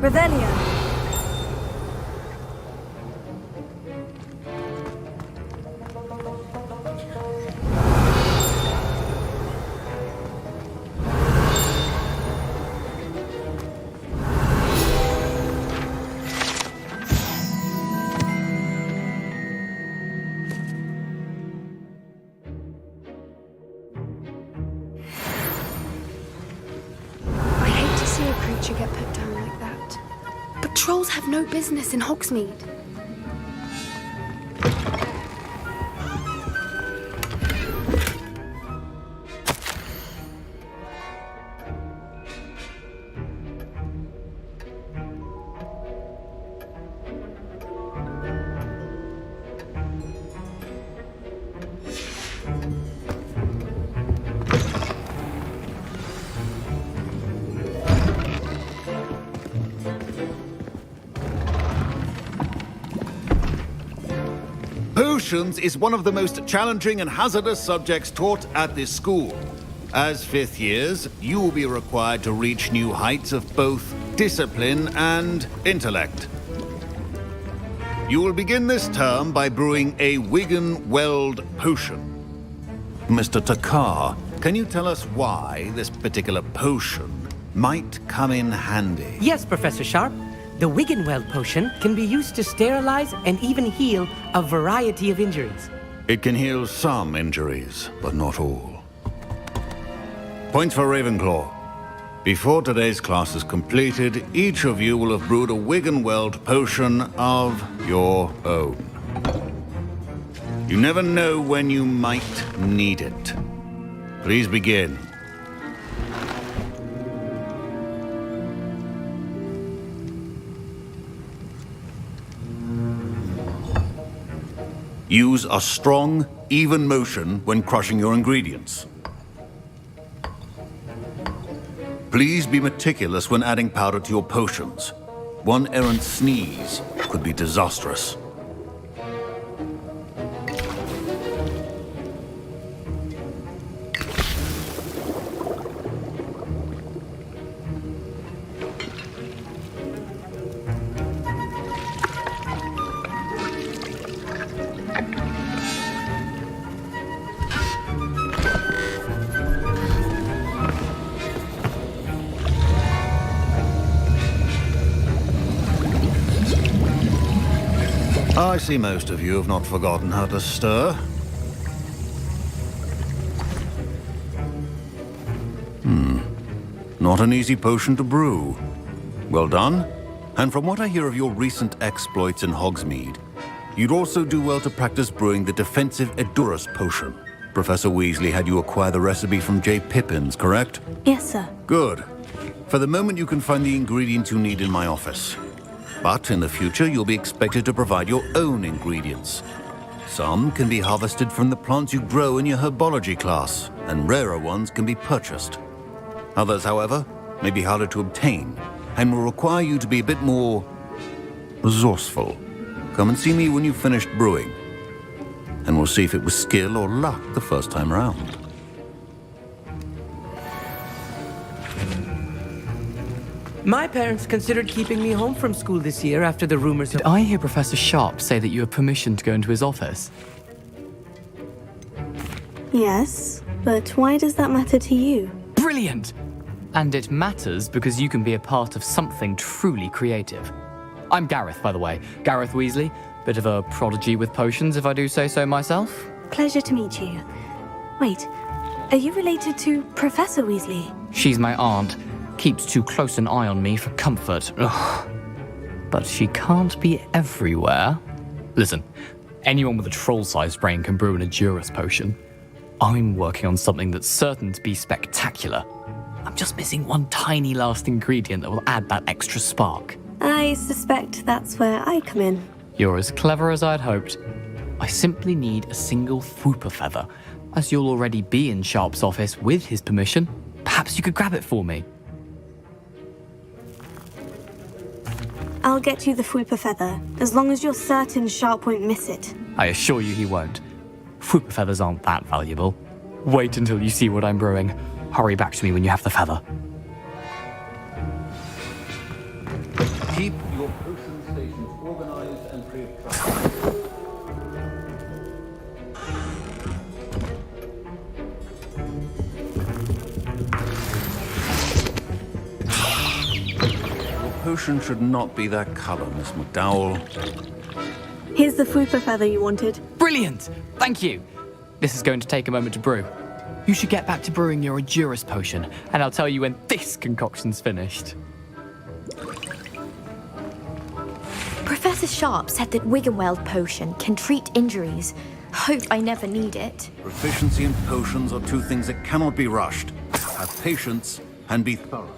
Speaker 9: Revelio.
Speaker 21: creature get put down like that?
Speaker 16: But trolls have no business in Hogsmeade.
Speaker 3: Potions is one of the most challenging and hazardous subjects taught at this school. As fifth years, you will be required to reach new heights of both discipline and intellect. You will begin this term by brewing a Wigan-Weld potion. Mr. Takar, can you tell us why this particular potion might come in handy?
Speaker 14: Yes, Professor Sharp. The Wigan-Weld potion can be used to sterilize and even heal a variety of injuries.
Speaker 3: It can heal some injuries, but not all. Points for Ravenclaw. Before today's class is completed, each of you will have brewed a Wigan-Weld potion of your own. You never know when you might need it. Please begin. Use a strong, even motion when crushing your ingredients. Please be meticulous when adding powder to your potions. One errant sneeze could be disastrous. I see most of you have not forgotten how to stir. Not an easy potion to brew. Well done. And from what I hear of your recent exploits in Hogsmeade, you'd also do well to practice brewing the defensive Edurus potion. Professor Weasley had you acquire the recipe from J. Pippin's, correct?
Speaker 1: Yes, sir.
Speaker 3: Good. For the moment, you can find the ingredients you need in my office. But in the future, you'll be expected to provide your own ingredients. Some can be harvested from the plants you grow in your herbology class, and rarer ones can be purchased. Others, however, may be harder to obtain, and will require you to be a bit more resourceful. Come and see me when you've finished brewing, and we'll see if it was skill or luck the first time round.
Speaker 14: My parents considered keeping me home from school this year after the rumors of...
Speaker 2: Did I hear Professor Sharp say that you have permission to go into his office?
Speaker 1: Yes, but why does that matter to you?
Speaker 2: Brilliant! And it matters because you can be a part of something truly creative. I'm Gareth, by the way. Gareth Weasley. Bit of a prodigy with potions, if I do say so myself.
Speaker 1: Pleasure to meet you. Wait, are you related to Professor Weasley?
Speaker 2: She's my aunt. Keeps too close an eye on me for comfort. Ugh. But she can't be everywhere. Listen, anyone with a troll-sized brain can brew an Edurus potion. I'm working on something that's certain to be spectacular. I'm just missing one tiny last ingredient that will add that extra spark.
Speaker 1: I suspect that's where I come in.
Speaker 2: You're as clever as I'd hoped. I simply need a single Whooper feather. As you'll already be in Sharp's office with his permission, perhaps you could grab it for me.
Speaker 1: I'll get you the Whooper feather, as long as you're certain Sharp won't miss it.
Speaker 2: I assure you he won't. Whooper feathers aren't that valuable. Wait until you see what I'm brewing. Hurry back to me when you have the feather.
Speaker 3: Keep your potion stations organized and free of trouble. Your potion should not be that color, Miss McDowell.
Speaker 1: Here's the Whooper feather you wanted.
Speaker 2: Brilliant! Thank you! This is going to take a moment to brew. You should get back to brewing your Edurus potion, and I'll tell you when this concoction's finished.
Speaker 13: Professor Sharp said that Wiggenweld potion can treat injuries. Hope I never need it.
Speaker 3: Proficiency and potions are two things that cannot be rushed. Have patience and be thorough.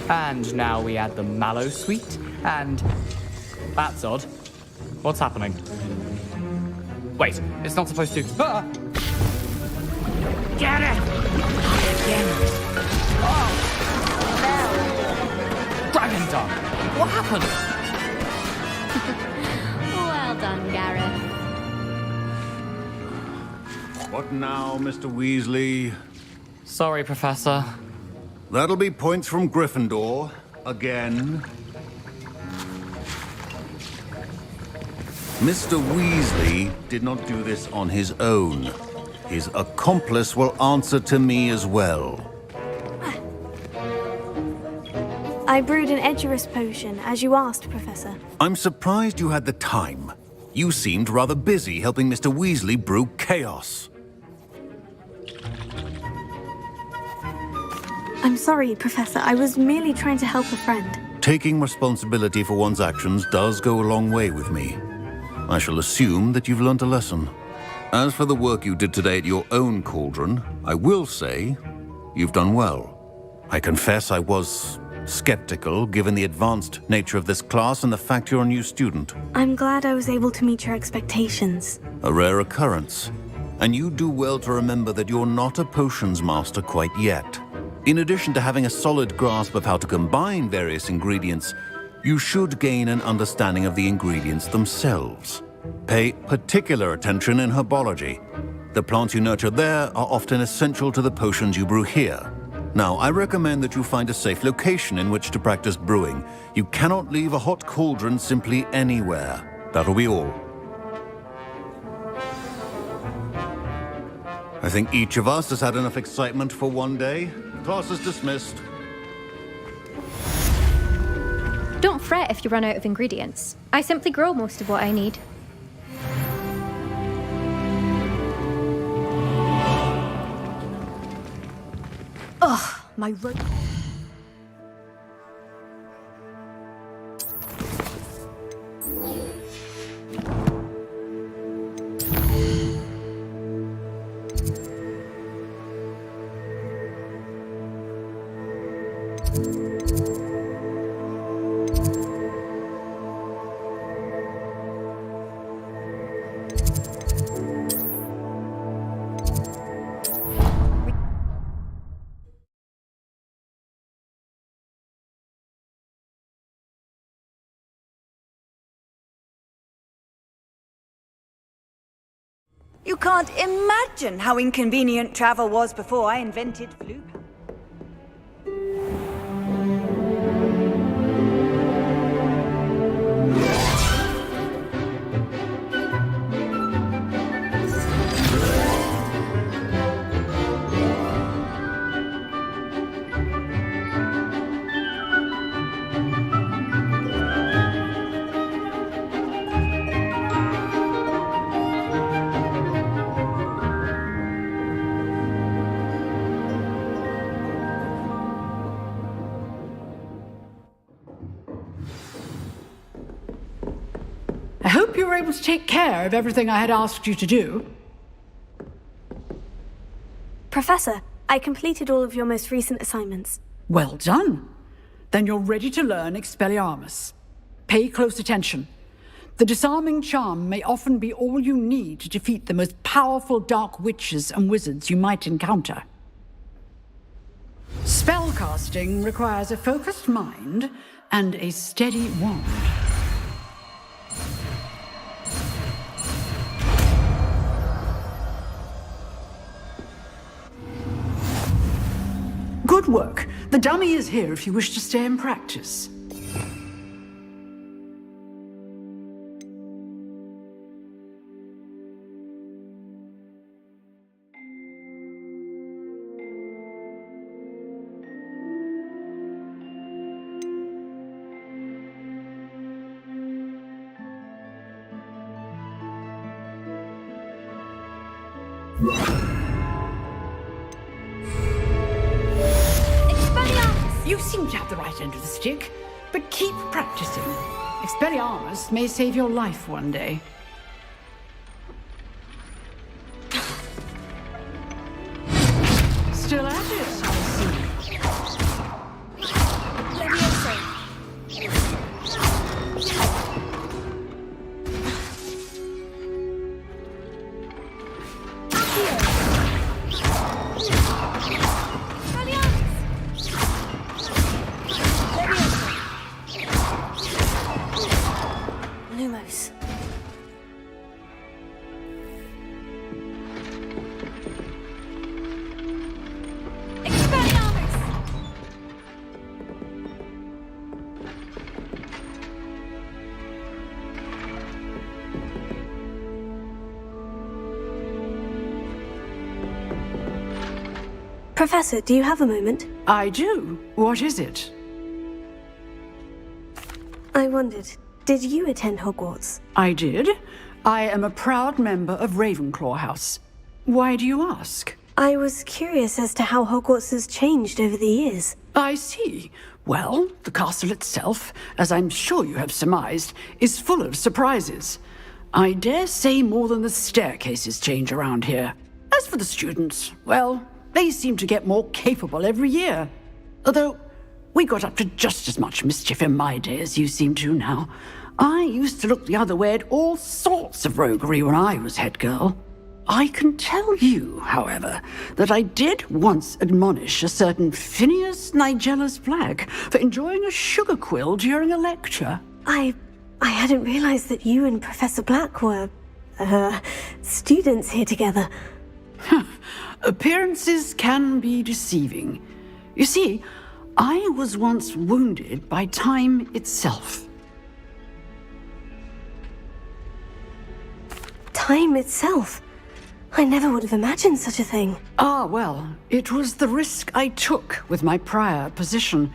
Speaker 4: And now we add the mallow sweet, and... That's odd. What's happening? Wait, it's not supposed to... Ah! Get it! Oh! Dragon Tongue! What happened?
Speaker 13: Well done, Gareth.
Speaker 3: What now, Mr. Weasley?
Speaker 4: Sorry, Professor.
Speaker 3: That'll be points from Gryffindor. Again. Mr. Weasley did not do this on his own. His accomplice will answer to me as well.
Speaker 1: I brewed an Edgerus potion, as you asked, Professor.
Speaker 3: I'm surprised you had the time. You seemed rather busy helping Mr. Weasley brew chaos.
Speaker 1: I'm sorry, Professor. I was merely trying to help a friend.
Speaker 3: Taking responsibility for one's actions does go a long way with me. I shall assume that you've learnt a lesson. As for the work you did today at your own cauldron, I will say you've done well. I confess I was skeptical, given the advanced nature of this class and the fact you're a new student.
Speaker 1: I'm glad I was able to meet your expectations.
Speaker 3: A rare occurrence. And you do well to remember that you're not a potions master quite yet. In addition to having a solid grasp of how to combine various ingredients, you should gain an understanding of the ingredients themselves. Pay particular attention in herbology. The plants you nurture there are often essential to the potions you brew here. Now, I recommend that you find a safe location in which to practice brewing. You cannot leave a hot cauldron simply anywhere. That'll be all. I think each of us has had enough excitement for one day. Class is dismissed.
Speaker 13: Don't fret if you run out of ingredients. I simply grow most of what I need. Ugh, my rope.
Speaker 9: You can't imagine how inconvenient travel was before I invented Floo.
Speaker 18: I hope you were able to take care of everything I had asked you to do.
Speaker 1: Professor, I completed all of your most recent assignments.
Speaker 18: Well done. Then you're ready to learn Expelliarmus. Pay close attention. The disarming charm may often be all you need to defeat the most powerful dark witches and wizards you might encounter. Spellcasting requires a focused mind and a steady wand. Good work. The dummy is here if you wish to stay and practice. You seem to have the right end of the stick, but keep practicing. Expelliarmus may save your life one day. Still at it, I see.
Speaker 1: Lumos. Professor, do you have a moment?
Speaker 18: I do. What is it?
Speaker 1: I wondered, did you attend Hogwarts?
Speaker 18: I did. I am a proud member of Ravenclaw House. Why do you ask?
Speaker 1: I was curious as to how Hogwarts has changed over the years.
Speaker 18: I see. Well, the castle itself, as I'm sure you have surmised, is full of surprises. I dare say more than the staircases change around here. As for the students, well, they seem to get more capable every year. Although, we got up to just as much mischief in my day as you seem to now. I used to look the other way at all sorts of roguery when I was head girl. I can tell you, however, that I did once admonish a certain Phineas Nigellus Black for enjoying a sugar quill during a lecture.
Speaker 1: I hadn't realized that you and Professor Black were, students here together.
Speaker 18: Appearances can be deceiving. You see, I was once wounded by time itself.
Speaker 1: Time itself? I never would have imagined such a thing.
Speaker 18: Ah, well, it was the risk I took with my prior position.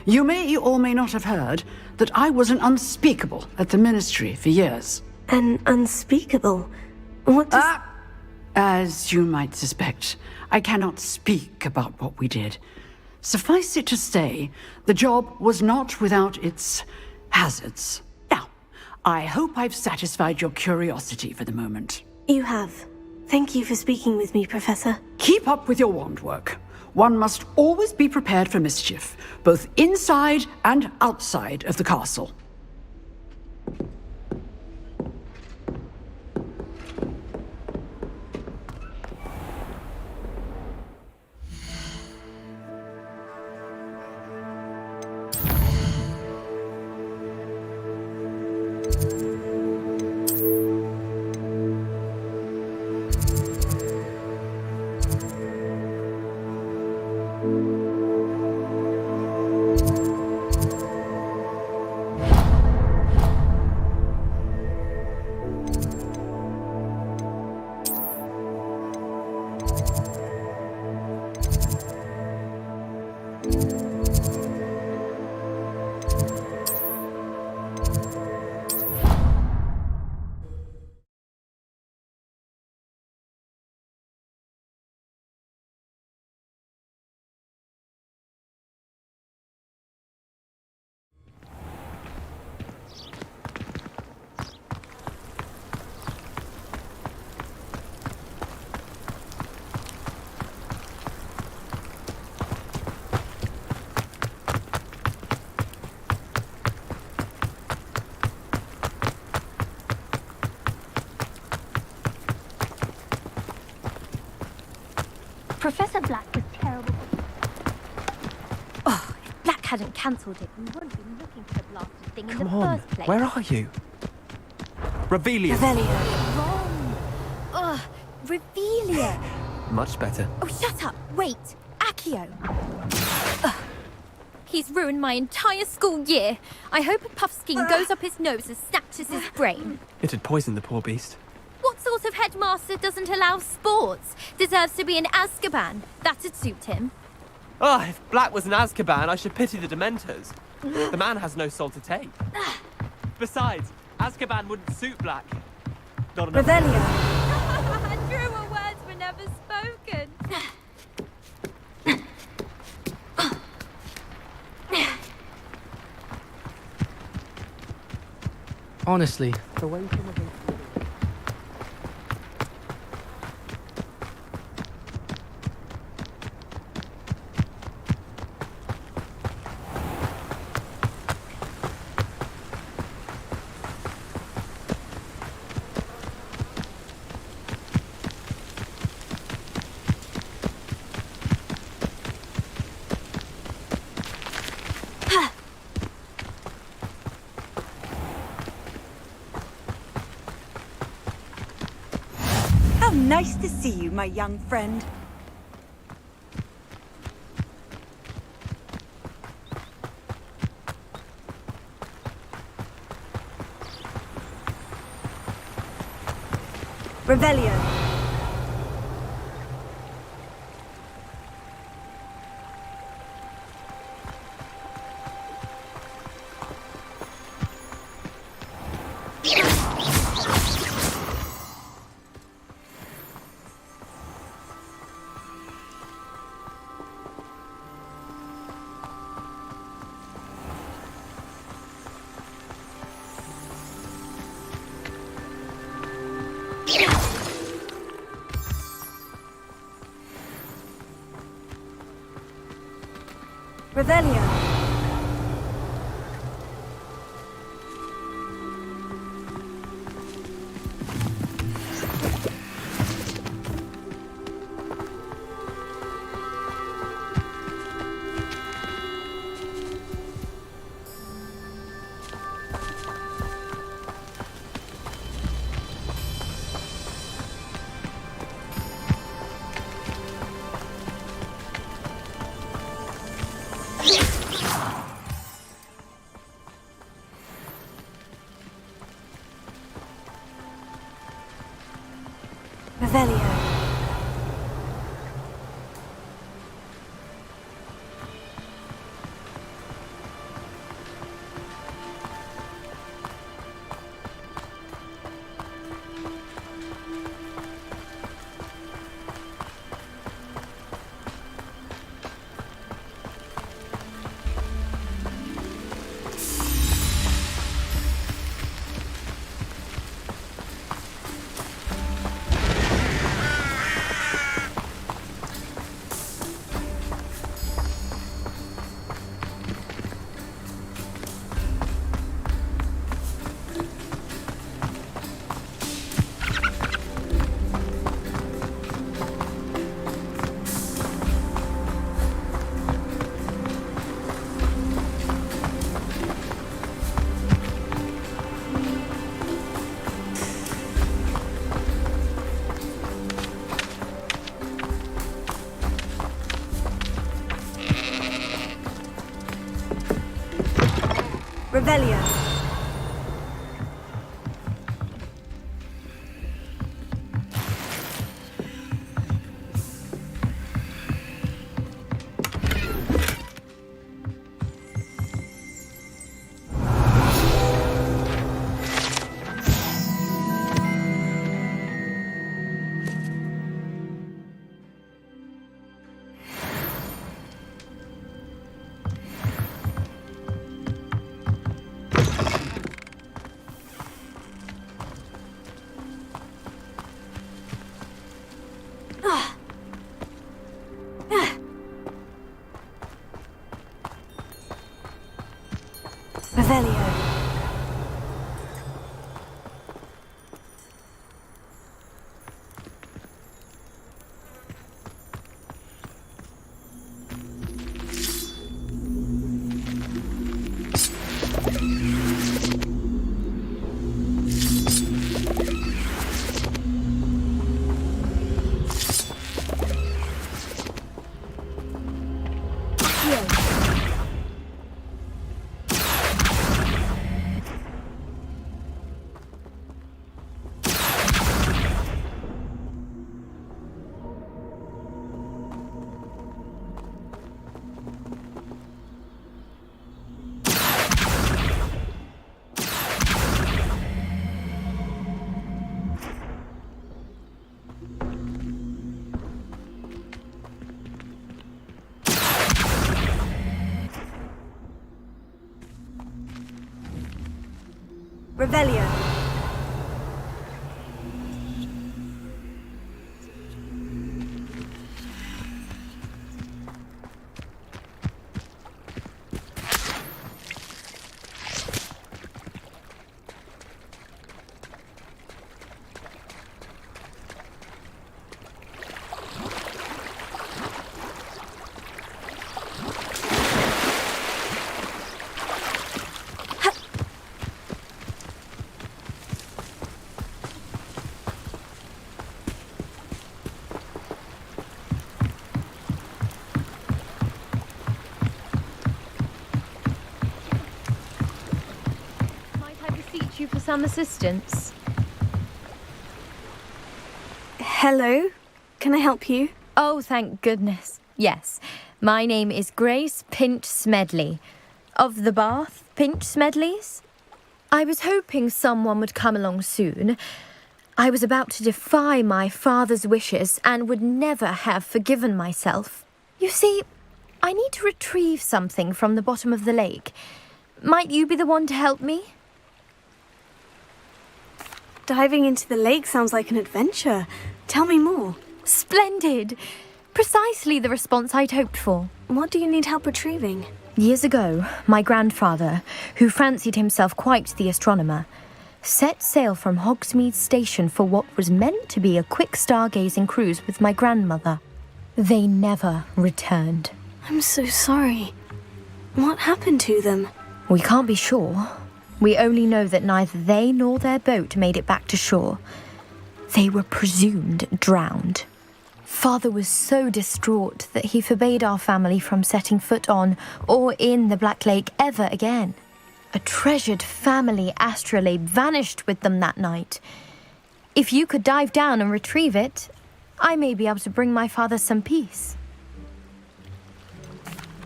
Speaker 18: You may or may not have heard that I was an unspeakable at the Ministry for years.
Speaker 1: An unspeakable? What does...
Speaker 18: As you might suspect, I cannot speak about what we did. Suffice it to say, the job was not without its hazards. Now, I hope I've satisfied your curiosity for the moment.
Speaker 1: You have. Thank you for speaking with me, Professor.
Speaker 18: Keep up with your wand work. One must always be prepared for mischief, both inside and outside of the castle.
Speaker 12: Professor Black was terrible. Oh, if Black hadn't cancelled it, we wouldn't be looking for the blasted thing in the first place.
Speaker 2: Where are you? Revelia.
Speaker 1: Revelia.
Speaker 12: Wrong. Ugh, Revelia.
Speaker 2: Much better.
Speaker 12: Oh, shut up. Wait. Accio. Ugh. He's ruined my entire school year. I hope a puffskein goes up his nose and snatches his brain.
Speaker 2: It'd poison the poor beast.
Speaker 12: What sort of headmaster doesn't allow sports? Deserves to be in Azkaban. That'd suit him.
Speaker 2: Ah, if Black was in Azkaban, I should pity the Dementors. The man has no soul to take. Besides, Azkaban wouldn't suit Black. Not enough.
Speaker 1: Revelia.
Speaker 12: Truer words were
Speaker 14: Honestly, the way some of them...
Speaker 9: How nice to see you, my young friend. Revelio. Revelio. Revelio. Revelio. Revelio.
Speaker 1: Revelio.
Speaker 7: You for some assistance?
Speaker 1: Hello? Can I help you?
Speaker 7: Oh, thank goodness. Yes. My name is Grace Pinch Smedley. Of the Bath Pinch Smedleys? I was hoping someone would come along soon. I was about to defy my father's wishes and would never have forgiven myself. You see, I need to retrieve something from the bottom of the lake. Might you be the one to help me?
Speaker 1: Diving into the lake sounds like an adventure. Tell me more.
Speaker 7: Splendid! Precisely the response I'd hoped for.
Speaker 1: What do you need help retrieving?
Speaker 7: Years ago, my grandfather, who fancied himself quite the astronomer, set sail from Hogsmeade Station for what was meant to be a quick stargazing cruise with my grandmother. They never returned.
Speaker 1: I'm so sorry. What happened to them?
Speaker 7: We can't be sure. We only know that neither they nor their boat made it back to shore. They were presumed drowned. Father was so distraught that he forbade our family from setting foot on or in the Black Lake ever again. A treasured family astrolabe vanished with them that night. If you could dive down and retrieve it, I may be able to bring my father some peace.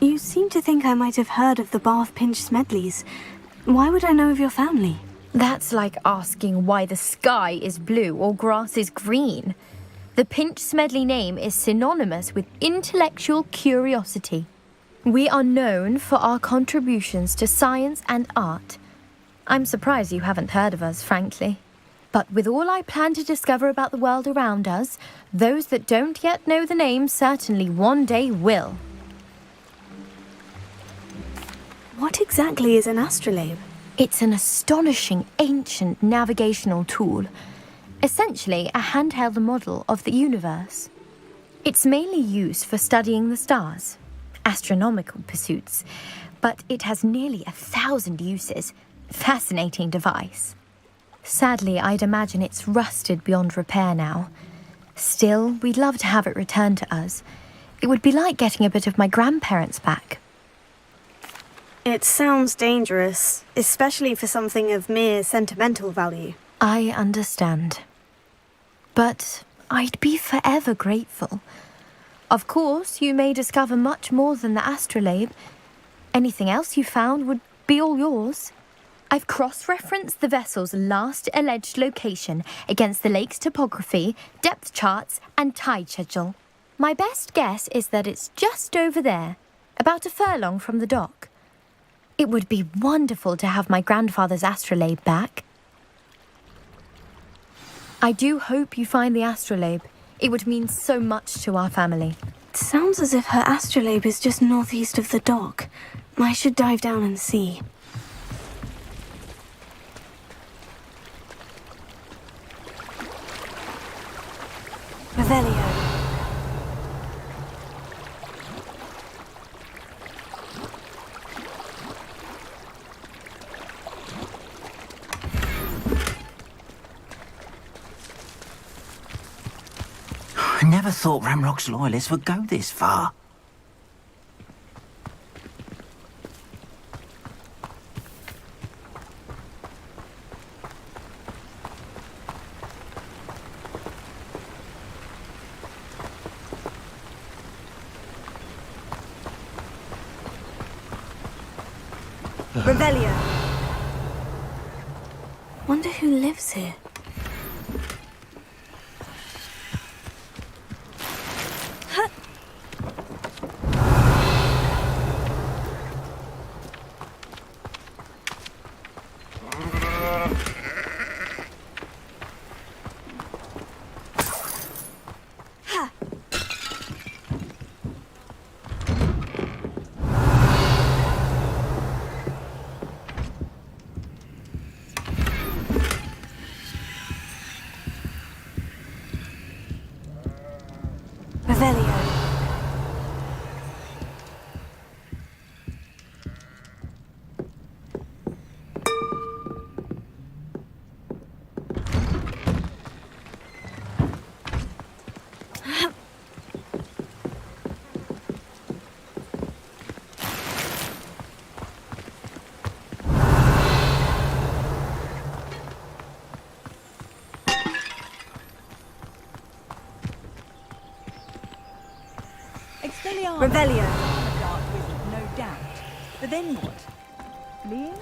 Speaker 1: You seem to think I might have heard of the Bath Pinch Smedleys. Why would I know of your family?
Speaker 7: That's like asking why the sky is blue or grass is green. The Pinch Smedley name is synonymous with intellectual curiosity. We are known for our contributions to science and art. I'm surprised you haven't heard of us, frankly. But with all I plan to discover about the world around us, those that don't yet know the name certainly one day will.
Speaker 1: What exactly is an astrolabe?
Speaker 7: It's an astonishing ancient navigational tool. Essentially, a handheld model of the universe. It's mainly used for studying the stars, astronomical pursuits, but it has nearly 1,000 uses. Fascinating device. Sadly, I'd imagine it's rusted beyond repair now. Still, we'd love to have it returned to us. It would be like getting a bit of my grandparents back.
Speaker 1: It sounds dangerous, especially for something of mere sentimental value.
Speaker 7: I understand. But I'd be forever grateful. Of course, you may discover much more than the astrolabe. Anything else you found would be all yours. I've cross-referenced the vessel's last alleged location against the lake's topography, depth charts, and tide schedule. My best guess is that it's just over there, about a furlong from the dock. It would be wonderful to have my grandfather's astrolabe back. I do hope you find the astrolabe. It would mean so much to our family.
Speaker 1: It sounds as if her astrolabe is just northeast of the dock. I should dive down and see. Revelio.
Speaker 11: I never thought Ranrock's loyalists would go this far.
Speaker 1: Revelio. Wonder who lives here.
Speaker 9: Revelio. A dark wizard, no doubt. But then what? Fleeing?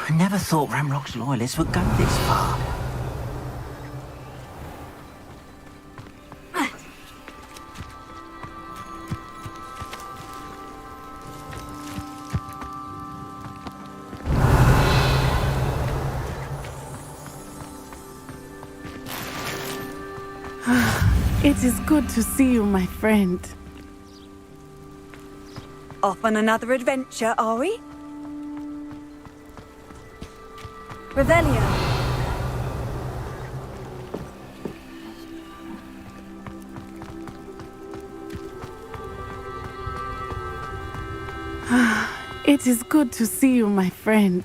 Speaker 5: I never thought Ramrock's loyalists would go this far.
Speaker 22: It is good to see you, my friend.
Speaker 9: Off on another adventure, are we? Revelio.
Speaker 22: It is good to see you, my friend.